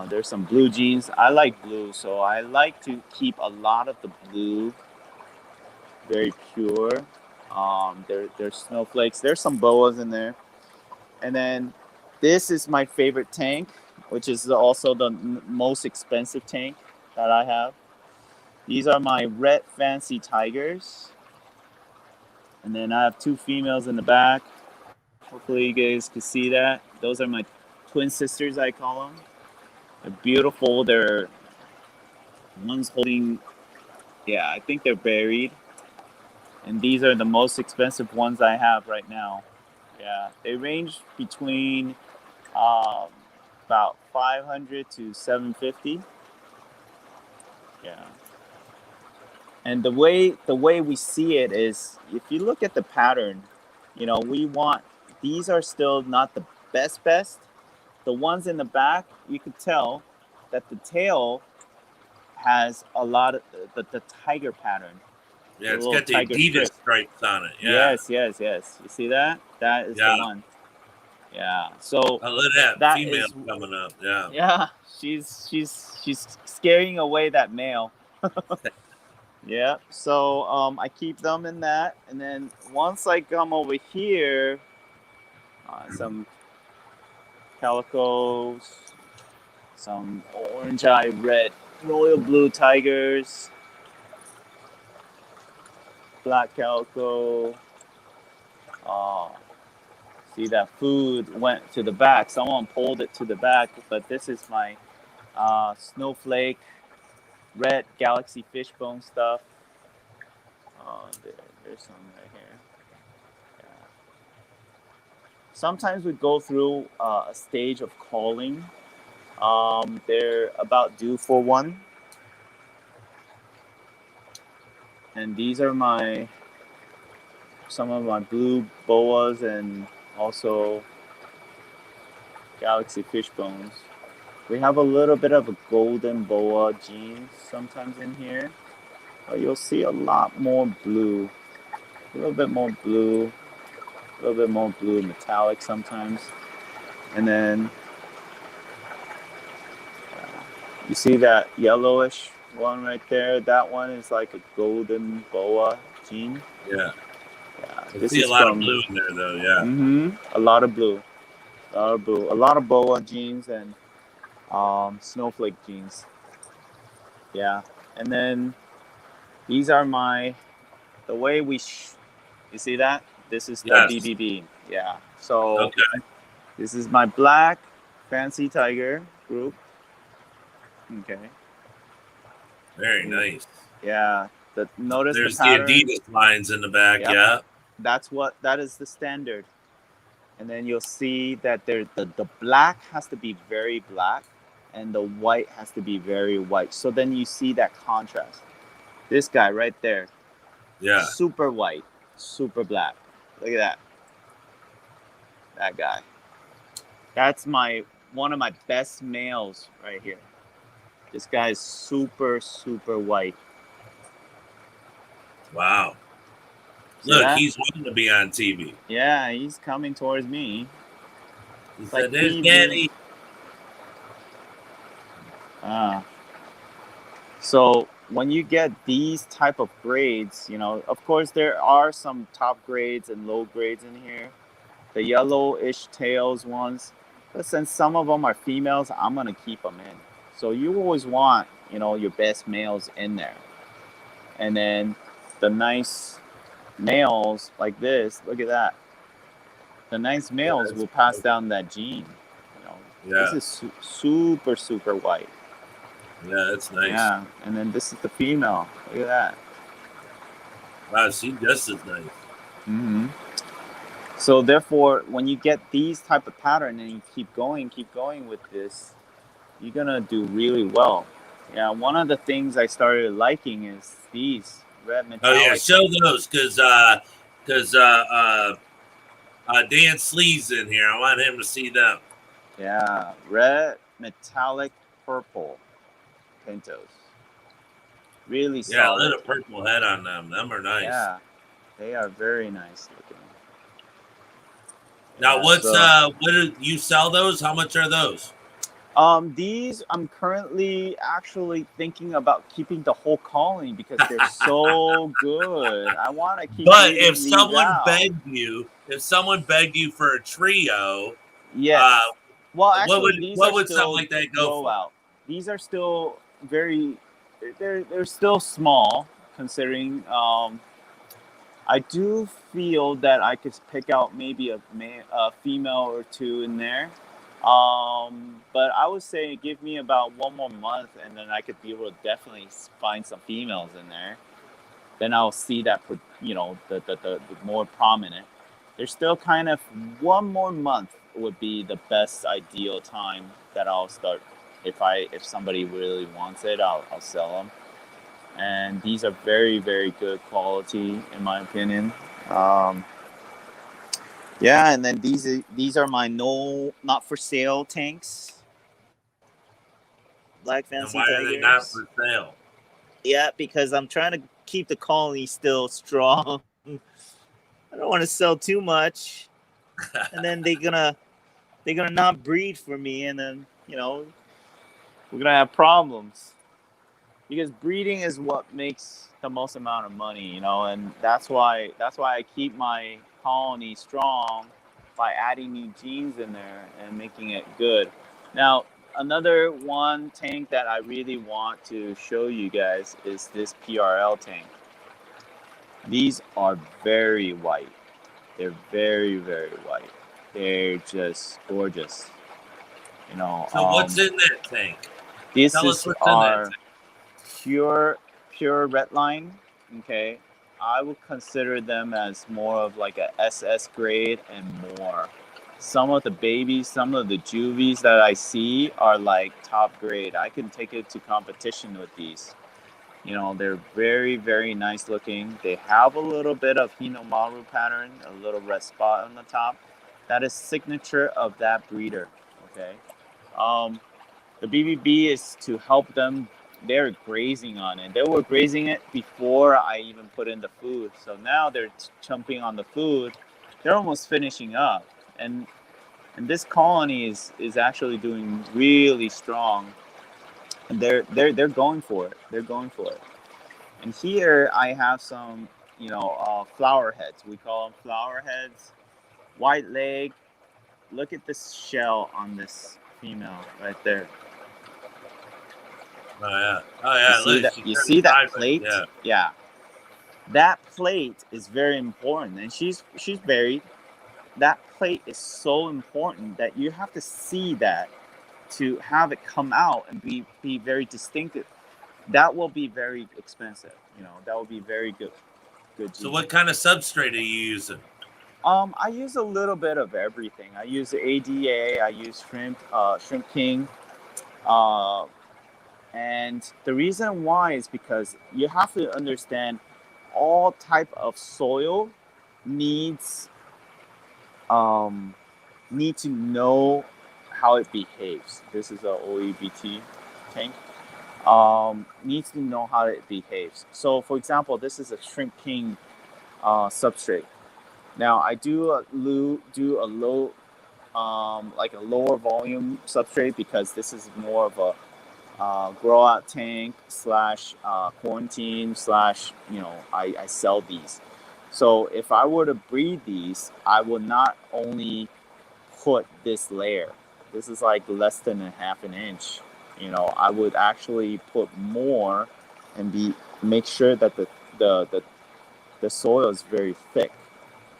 There's some blue jeans. I like blue, so I like to keep a lot of the blue very pure. There's snowflakes. There's some boas in there. And then this is my favorite tank, which is also the most expensive tank that I have. These are my red fancy tigers. And then I have two females in the back. Hopefully you guys can see that. Those are my twin sisters, I call them. They're beautiful. They're one's holding, yeah, I think they're buried. And these are the most expensive ones I have right now. Yeah, they range between about 500 to 750. Yeah. And the way we see it is, if you look at the pattern, we want, these are still not the best. The ones in the back, you could tell that the tail has a lot of the tiger pattern.
Yeah,
The
it's
little
got the
tiger
Adidas
strip.
stripes on it. Yeah.
Yes. You see that? That is the
Yeah.
one. Yeah. So
Oh, look at that
that
female
is,
coming up. Yeah.
yeah, she's scaring away that male. Yeah. So I keep them in that, and then once I come over here, some calicos, some orange eye red, royal blue tigers, black calico. Oh, see that food went to the back. Someone pulled it to the back, but this is my snowflake, red galaxy fishbone stuff. Oh, there's some right here. Yeah. Sometimes we go through a stage of calling. They're about due for one. And these are some of my blue boas and also galaxy fishbones. We have a little bit of a golden boa gene sometimes in here. But you'll see a lot more blue. A little bit more blue. A little bit more blue metallic sometimes. And then you see that yellowish one right there? That one is like a golden boa gene.
Yeah.
Yeah,
I see a lot of blue in there, though. Yeah.
A lot of blue. A lot of boa genes and snowflake genes. Yeah. And then these are the way you see that? This is the BBB. Yeah. So
okay.
This is my black fancy tiger group. Okay.
Very nice.
Yeah. Notice
there's
the pattern.
The Adidas lines in the back. Yep. Yeah.
That is the standard. And then you'll see that the black has to be very black and the white has to be very white. So then you see that contrast. This guy right there.
Yeah.
Super white, super black. Look at that. That guy. That's one of my best males right here. This guy is super, super white.
Wow. Look, he's wanting to be on TV.
Yeah, he's coming towards me.
He said, "There's Daddy."
So when you get these type of grades, of course there are some top grades and low grades in here. The yellowish tails ones, but since some of them are females, I'm gonna keep them in. So you always want, your best males in there. And then the nice males like this, look at that. The nice males will pass down that gene.
Yeah.
This is super, super white.
Yeah, that's nice.
Yeah, and then this is the female. Look at that.
Wow, she's just as nice.
Mm-hmm. So therefore, when you get these type of pattern and you keep going with this, you're gonna do really well. Yeah, one of the things I started liking is these red metallic.
Oh yeah, show those because Dan Slee's in here. I want him to see them.
Yeah, red metallic purple pintos. Really solid.
Yeah, a little purple head on them. Them are nice.
Yeah, they are very nice looking.
Now, what do you sell those? How much are those?
These I'm currently actually thinking about keeping the whole colony because they're so good. I want to keep.
But if someone begged you for a trio,
yes.
Well, actually, what would something like that go for?
Out. These are still they're still small considering. I do feel that I could pick out maybe a female or two in there. But I would say give me about 1 more month and then I could be able to definitely find some females in there. Then I'll see that, the more prominent. there's still kind of 1 more month would be the best ideal time that I'll start. If somebody really wants it, I'll sell them. And these are very, very good quality in my opinion. Yeah, and then these are my not for sale tanks. Black
And
Fancy
why are they not
Tigers.
for sale?
Yeah, because I'm trying to keep the colony still strong. I don't want to sell too much, and then they're gonna not breed for me, and then we're gonna have problems. Because breeding is what makes the most amount of money, and that's why I keep my colony strong by adding new genes in there and making it good. Now, another one tank that I really want to show you guys is this PRL tank. These are very white. They're very, very white. They're just gorgeous.
So what's in that tank?
This
Tell
is
us what's in that
our
tank.
pure red line. Okay, I would consider them as more of like a SS grade and more. Some of the babies, some of the juvies that I see are like top grade. I can take it to competition with these. They're very, very nice looking. They have a little bit of Hinomaru pattern, a little red spot on the top. That is signature of that breeder. Okay. The BBB is to help them. They're grazing on it. They were grazing it before I even put in the food. So now they're chumping on the food. They're almost finishing up. And this colony is actually doing really strong. And they're going for it. They're going for it. And here I have some, flower heads. We call them flower heads. White leg. Look at this shell on this female right there.
Oh yeah. Oh yeah.
You see that plate?
Yeah.
Yeah. That plate is very important, and she's buried. That plate is so important that you have to see that to have it come out and be very distinctive. That will be very expensive. That will be very good.
So what kind of substrate are you using?
I use a little bit of everything. I use ADA. I use Shrimp King. And the reason why is because you have to understand all type of soil needs to know how it behaves. This is a OEBT tank. Needs to know how it behaves. So, for example, this is a Shrimp King substrate. Now, I do a low, like a lower volume substrate because this is more of a grow out tank / quarantine / I sell these. So if I were to breed these, I would not only put this layer. This is like less than a half an inch. I would actually put more and make sure that the soil is very thick,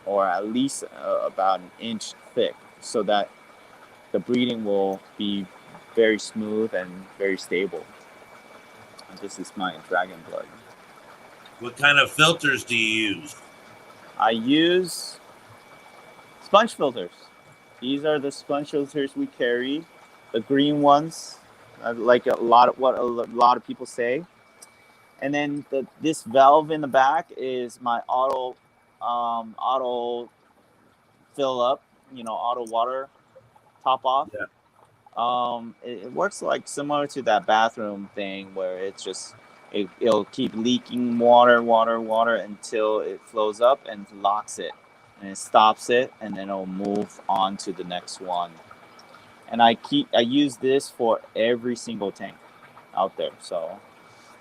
or at least about an inch thick, so that the breeding will be very smooth and very stable. And this is my dragon blood.
What kind of filters do you use?
I use sponge filters. These are the sponge filters we carry, the green ones, like a lot of people say. And then this valve in the back is my auto fill up, auto water top off.
Yeah.
It works like similar to that bathroom thing where it's just it'll keep leaking water until it flows up and locks it, and it stops it, and then it'll move on to the next one. And I use this for every single tank out there. So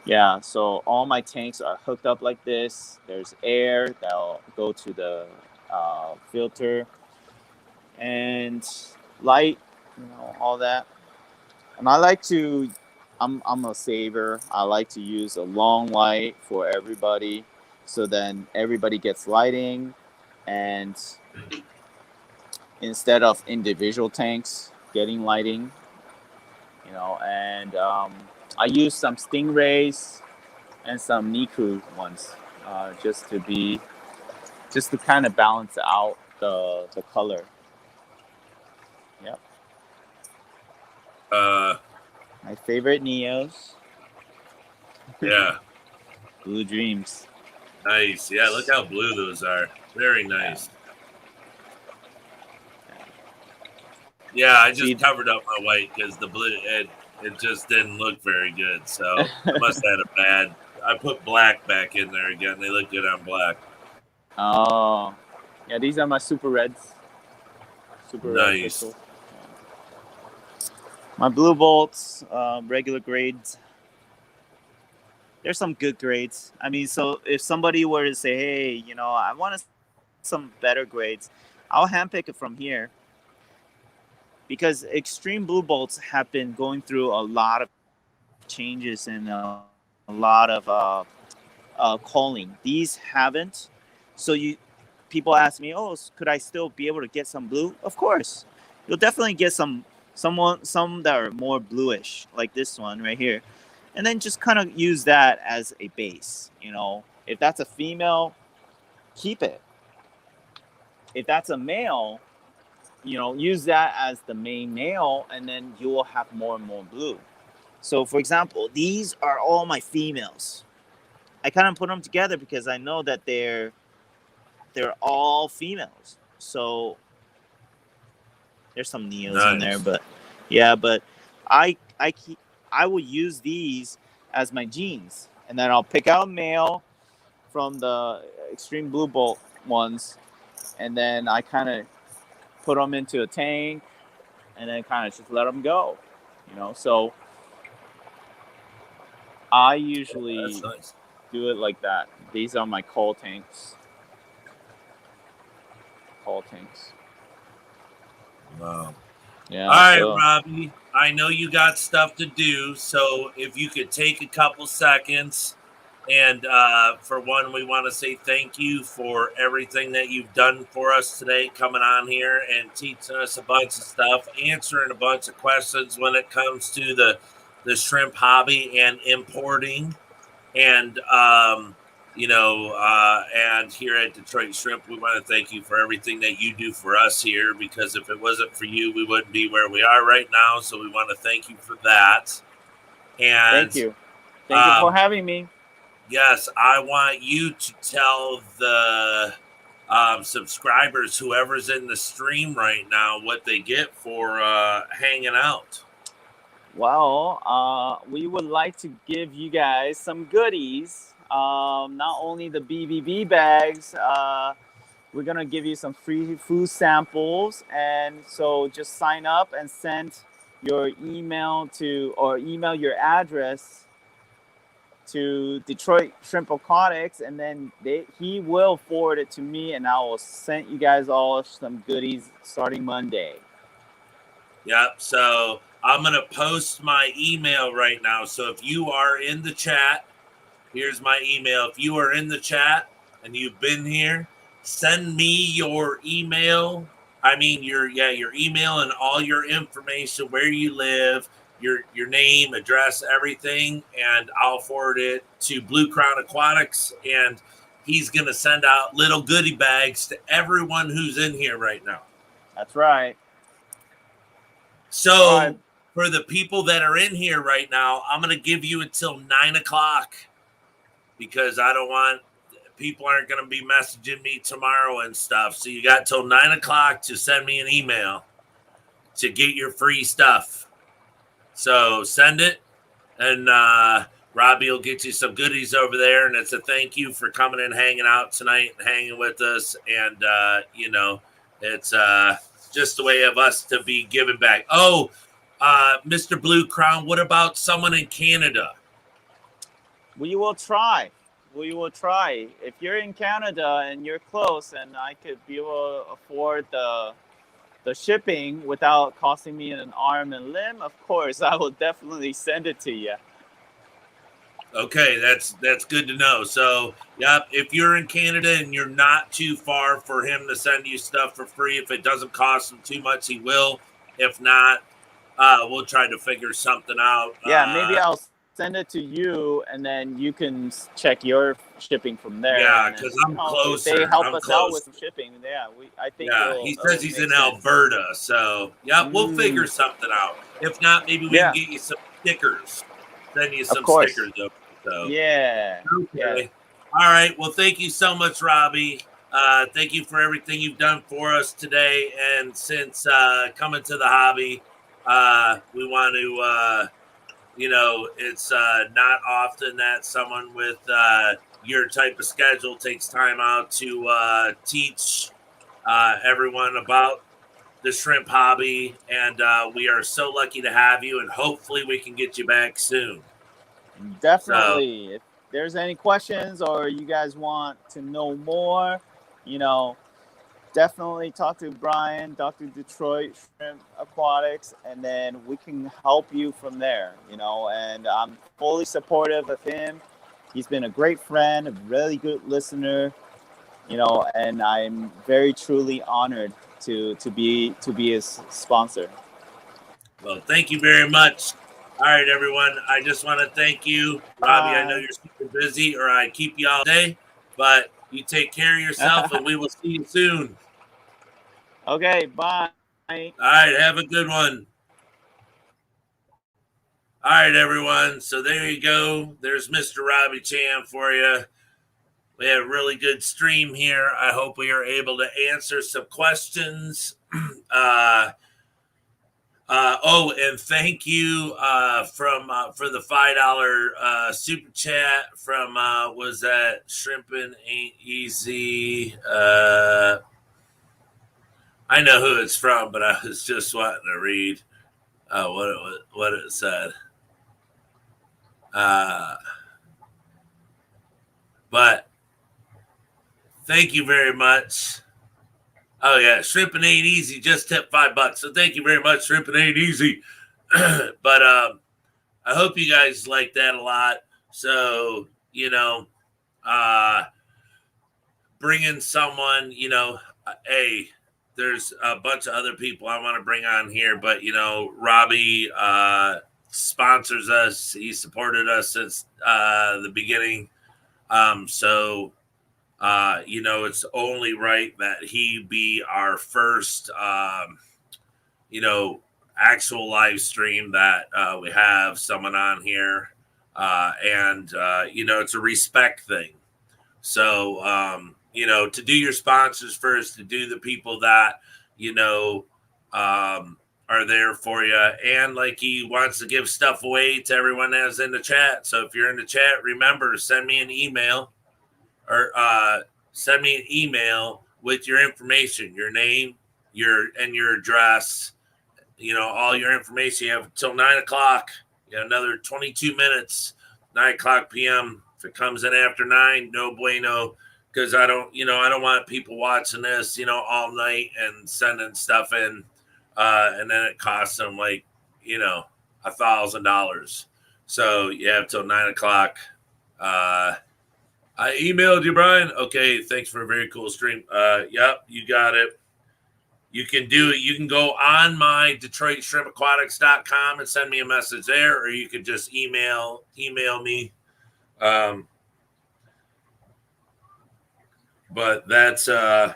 yeah, so all my tanks are hooked up like this. There's air that'll go to the filter, and light, all that. And I'm a saver. I like to use a long light for everybody, so then everybody gets lighting, and instead of individual tanks getting lighting, and I use some Stingrays and some Niku ones, just to kind of balance it out. the color. Yep. My favorite Neos.
Yeah.
Blue Dreams.
Nice. Yeah, look how blue those are. Very nice. Yeah, I just covered up my white because the blue it just didn't look very good. So I must have had a bad. I put black back in there again. They look good on black.
Oh, yeah. These are my super reds. Super red crystals. Yeah. My blue bolts, regular grades. There's some good grades. I mean, so if somebody were to say, hey, you know, I want some better grades, I'll handpick it from here. Because extreme blue bolts have been going through a lot of changes and a lot of calling. These haven't. So people ask me, oh, could I still be able to get some blue? Of course. You'll definitely get some that are more bluish, like this one right here. And then just kind of use that as a base. You know, if that's a female, keep it. If that's a male, you know, use that as the main male, and then you will have more and more blue. So, for example, these are all my females. I kind of put them together because I know that they're all females. So there's some Neos in there, but yeah, but I will use these as my genes, and then I'll pick out a male from the extreme blue bolt ones, and then I kind of put them into a tank, and then kind of just let them go, you know. So I usually do it like that. These are my coal tanks.
Wow.
Yeah.
All right, Robbie. I know you got stuff to do, so if you could take a couple seconds, and for one, we want to say thank you for everything that you've done for us today, coming on here and teaching us a bunch of stuff, answering a bunch of questions when it comes to the shrimp hobby and importing, and and here at Detroit Shrimp, we want to thank you for everything that you do for us here, because if it wasn't for you, we wouldn't be where we are right now. So we want to thank you for that. And
thank you for having me.
Yes, I want you to tell the subscribers, whoever's in the stream right now, what they get for hanging out.
Well, we would like to give you guys some goodies. Not only the BBB bags, we're going to give you some free food samples. And so just sign up and send your email email your address to Detroit Shrimp Aquatics, and then he will forward it to me, and I will send you guys all some goodies starting Monday.
Yep. So I'm going to post my email right now. So if you are in the chat, here's my email. If you are in the chat and you've been here, send me your email. I mean, your email and all your information, where you live, your name, address, everything, and I'll forward it to Blue Crown Aquatics, and he's going to send out little goodie bags to everyone who's in here right now.
That's right.
So for the people that are in here right now, I'm going to give you until 9 o'clock, because I don't want people aren't going to be messaging me tomorrow and stuff. So you got till 9 o'clock to send me an email to get your free stuff. So send it, and Robbie will get you some goodies over there. And it's a thank you for coming and hanging out tonight and hanging with us. And, it's just a way of us to be giving back. Oh, Mr. Blue Crown, what about someone in Canada?
We will try. If you're in Canada and you're close, and I could be able to afford the shipping without costing me an arm and limb, of course, I will definitely send it to you.
Okay, that's good to know. So, yep, if you're in Canada and you're not too far for him to send you stuff for free, if it doesn't cost him too much, he will. If not, we'll try to figure something out.
Yeah, maybe I'll send it to you, and then you can check your shipping from there.
Yeah,
and then,
because I'm
if they
closer.
help
I'm
us
close.
out with some shipping, I think
Yeah, he says he's
make
in
sense.
Alberta, so yeah, we'll figure something out. If not, maybe we can get you some stickers. Send you some
course.
stickers over. So
Yeah.
okay.
Yeah.
All right. Well, thank you so much, Robbie. Thank you for everything you've done for us today. And since coming to the hobby, we want to, it's not often that someone with your type of schedule takes time out to teach everyone about the shrimp hobby. And we are so lucky to have you. And hopefully we can get you back soon.
Definitely. So, if there's any questions or you guys want to know more, definitely talk to Brian, Dr. Detroit Shrimp Aquatics, and then we can help you from there, and I'm fully supportive of him. He's been a great friend, a really good listener, and I'm very truly honored to be his sponsor.
Well, thank you very much. All right, everyone. I just want to thank you, Robbie. I know you're super busy, or I keep you all day, but you take care of yourself, and we will see you soon.
Okay, bye.
All right, have a good one. All right, everyone. So there you go. There's Mr. Robbie Chan for you. We have a really good stream here. I hope we are able to answer some questions. And thank you for the $5 super chat from was that Shrimpin' Ain't Easy. I know who it's from, but I was just wanting to read what it said. But thank you very much. Oh yeah, Shrimpin' Ain't Easy just tipped $5. So thank you very much, Shrimpin' Ain't Easy. But I hope you guys like that a lot. So bring in someone. Hey, there's a bunch of other people I want to bring on here, but Robbie sponsors us. He supported us since the beginning. So it's only right that he be our first, actual live stream that we have someone on here. And it's a respect thing. So, to do your sponsors first, to do the people that, are there for you. And like he wants to give stuff away to everyone that's in the chat. So if you're in the chat, remember, send me an email or send me an email with your information, your name, your address, all your information. You have until 9:00. You have another 22 minutes, 9:00 p.m. If it comes in after 9, no bueno, because I don't want people watching this, all night and sending stuff in, and then it costs them like, $1,000. So you have till 9:00. I emailed you, Brian. Okay, thanks for a very cool stream. Yep, you got it. You can do it. You can go on my DetroitShrimpAquatics.com and send me a message there, or you could just email me. But that's all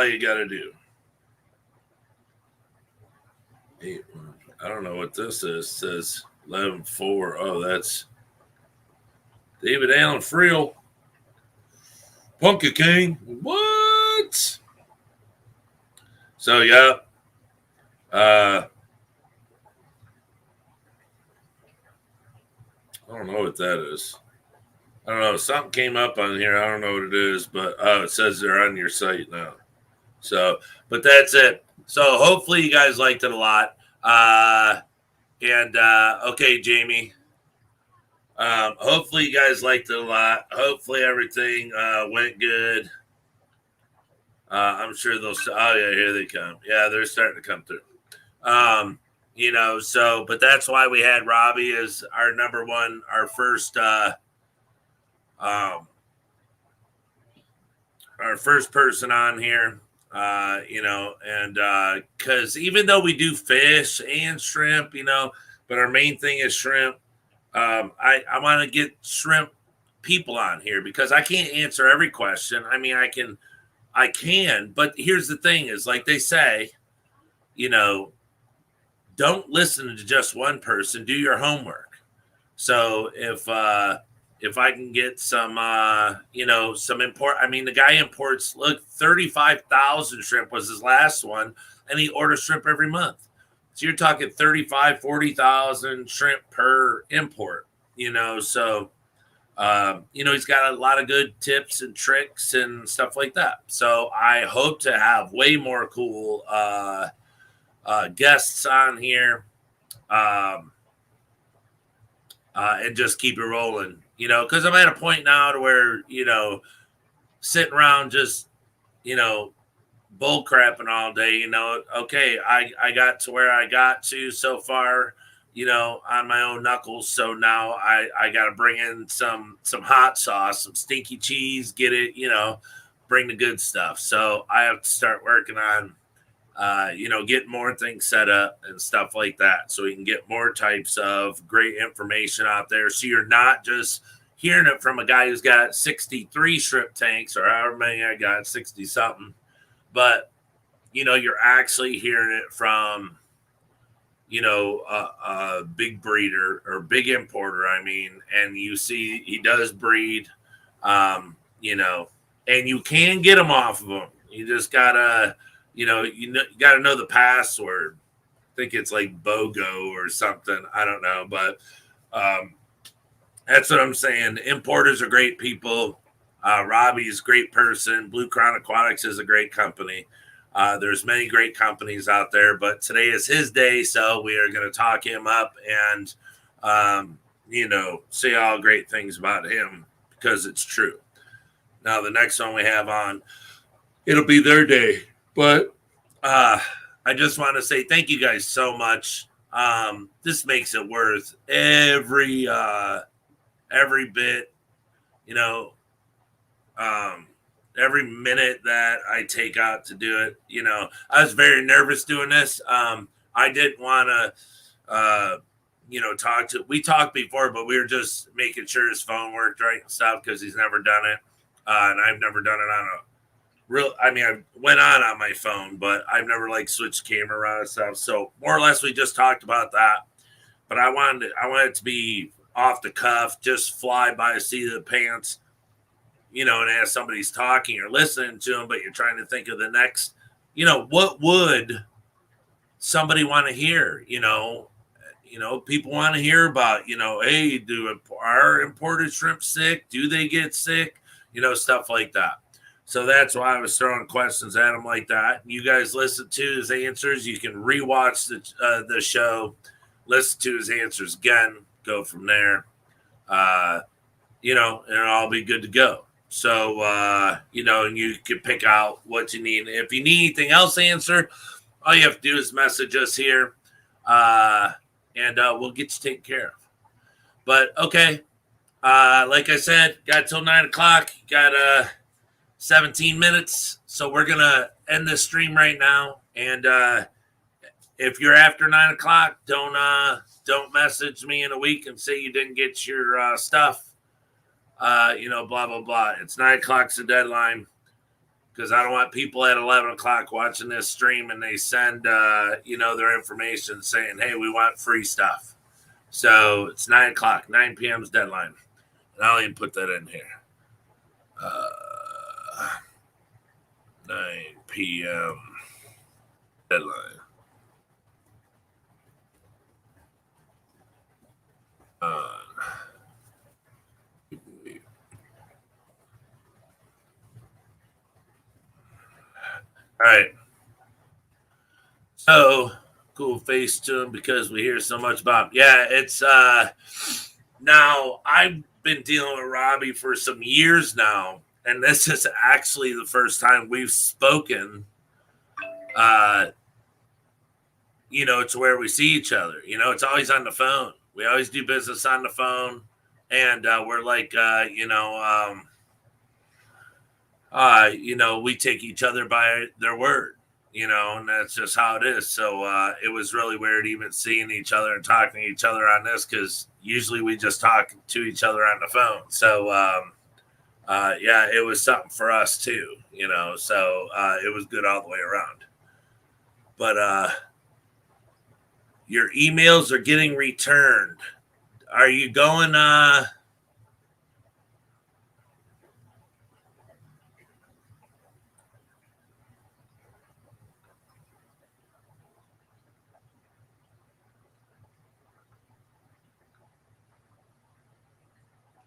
you got to do. I don't know what this is. It says 11-4. Oh, that's David Allen Friel. Punky King. What? So, yeah. I don't know what that is. I don't know. Something came up on here. I don't know what it is, but it says they're on your site now. So, but that's it. So hopefully you guys liked it a lot. Okay, Jamie. Hopefully you guys liked it a lot. Hopefully everything went good. I'm sure they'll. Oh yeah, here they come. Yeah, they're starting to come through. So, but that's why we had Robbie as our number one, our first our first person on here. And because even though we do fish and shrimp, but our main thing is shrimp. I want to get shrimp people on here because I can't answer every question. I mean, I can, but here's the thing: is like they say, don't listen to just one person. Do your homework. So if I can get some, some import. I mean, the guy imports, look, 35,000 shrimp was his last one, and he orders shrimp every month. So you're talking 35, 40,000 shrimp per import, so, he's got a lot of good tips and tricks and stuff like that. So I hope to have way more cool guests on here. And just keep it rolling, because I'm at a point now to where, sitting around just, bull crapping all day, okay, I got to where I got to so far, on my own knuckles. So now I got to bring in some hot sauce, some stinky cheese, get it, bring the good stuff. So I have to start working on, get more things set up and stuff like that so we can get more types of great information out there. So you're not just hearing it from a guy who's got 63 shrimp tanks or however many I got, 60 something, but, you're actually hearing it from, a big breeder or big importer. I mean, and you see he does breed, and you can get them off of them. You just gotta, you got to know the password. I think it's like BOGO or something. I don't know, but that's what I'm saying. The importers are great people. Robbie's a great person. Blue Crown Aquatics is a great company. There's many great companies out there, but today is his day, so we are going to talk him up and, say all great things about him because it's true. Now, the next one we have on, it'll be their day. But I just want to say thank you guys so much. This makes it worth every bit, every minute that I take out to do it. I was very nervous doing this. I didn't want to, we talked before, but we were just making sure his phone worked right and stuff because he's never done it. And I've never done it on I went on my phone, but I've never switched camera around and stuff. So more or less, we just talked about that. But I wanted it to be off the cuff, just fly by the seat of the pants, and as somebody's talking or listening to them, but you're trying to think of the next, what would somebody want to hear? People want to hear about, hey, are imported shrimp sick? Do they get sick? Stuff like that. So that's why I was throwing questions at him like that. You guys listen to his answers. You can rewatch the show, listen to his answers again, go from there. And it'll all be good to go. So, and you can pick out what you need. If you need anything else answered, all you have to do is message us here, and we'll get you taken care of. But, okay, like I said, got till 9 o'clock. Got 17 minutes, so we're gonna end this stream right now. And if you're after 9 o'clock, don't message me in a week and say you didn't get your stuff. Blah blah blah. It's 9 o'clock's the deadline because I don't want people at 11 o'clock watching this stream and they send their information saying, hey, we want free stuff. So it's 9 o'clock, 9 p.m.'s deadline, and I'll even put that in here. 9 p.m. deadline. All right. So cool face to him because we hear so much about him. Yeah, it's now I've been dealing with Robbie for some years now. And this is actually the first time we've spoken, to where we see each other. It's always on the phone. We always do business on the phone. And we're like, we take each other by their word, and that's just how it is. So it was really weird even seeing each other and talking to each other on this, because usually we just talk to each other on the phone. So it was something for us too, so it was good all the way around. But your emails are getting returned. Are you going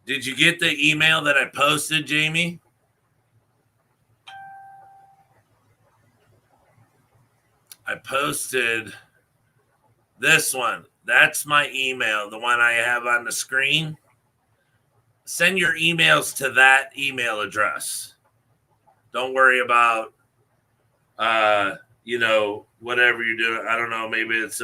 did you get the email that I posted, Jamie? I posted this one. That's my email, the one I have on the screen. Send your emails to that email address. Don't worry about whatever you're doing. I don't know, maybe it's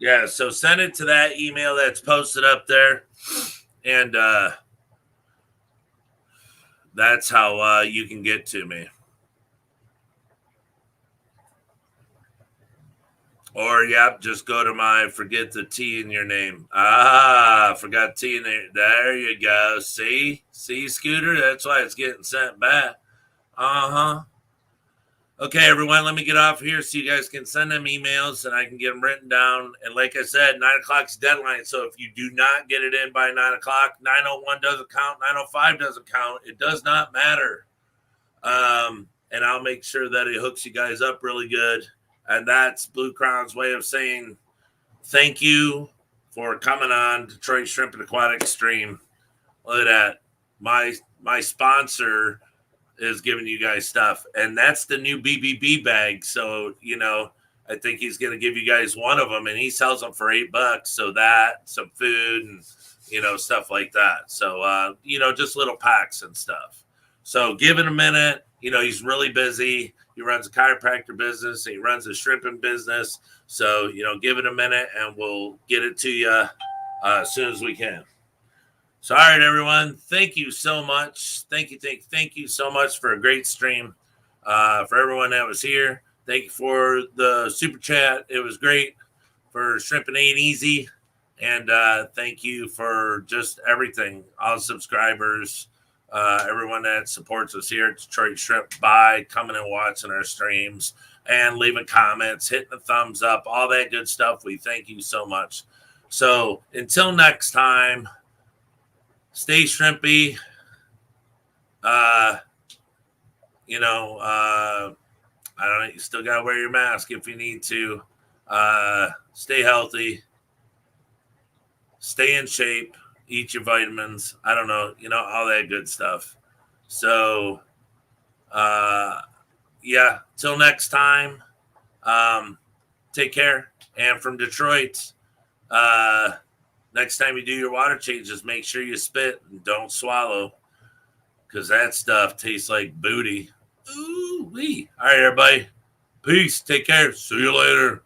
yeah, so send it to that email that's posted up there. And that's how you can get to me. Or, just go to my forget the T in your name. Forgot T in there. There you go. See, Scooter? That's why it's getting sent back. Okay, everyone, let me get off here so you guys can send them emails and I can get them written down. And like I said, 9 o'clock's deadline. So if you do not get it in by 9 o'clock, 9:01 doesn't count, 9:05 doesn't count. It does not matter. And I'll make sure that it hooks you guys up really good. And that's Blue Crown's way of saying thank you for coming on Detroit Shrimp and Aquatics stream. Look at that. My sponsor is giving you guys stuff. And that's the new BBB bag. So, I think he's going to give you guys one of them. And he sells them for $8. So that, some food and, stuff like that. So, just little packs and stuff. So give it a minute. He's really busy. He runs a chiropractor business. And he runs a shrimping business. So, give it a minute and we'll get it to you as soon as we can. So, all right, everyone. Thank you so much. Thank you so much for a great stream. For everyone that was here, thank you for the super chat. It was great. For Shrimping Ain't Easy. And thank you for just everything. All the subscribers, everyone that supports us here at Detroit Shrimp by coming and watching our streams and leaving comments, hitting the thumbs up, all that good stuff. We thank you so much. So until next time, stay shrimpy. I don't know. You still got to wear your mask if you need to. Stay healthy. Stay in shape. Eat your vitamins. I don't know. All that good stuff. So, till next time, take care. And from Detroit, next time you do your water changes, make sure you spit and don't swallow, because that stuff tastes like booty. Ooh-wee. All right, everybody. Peace. Take care. See you later.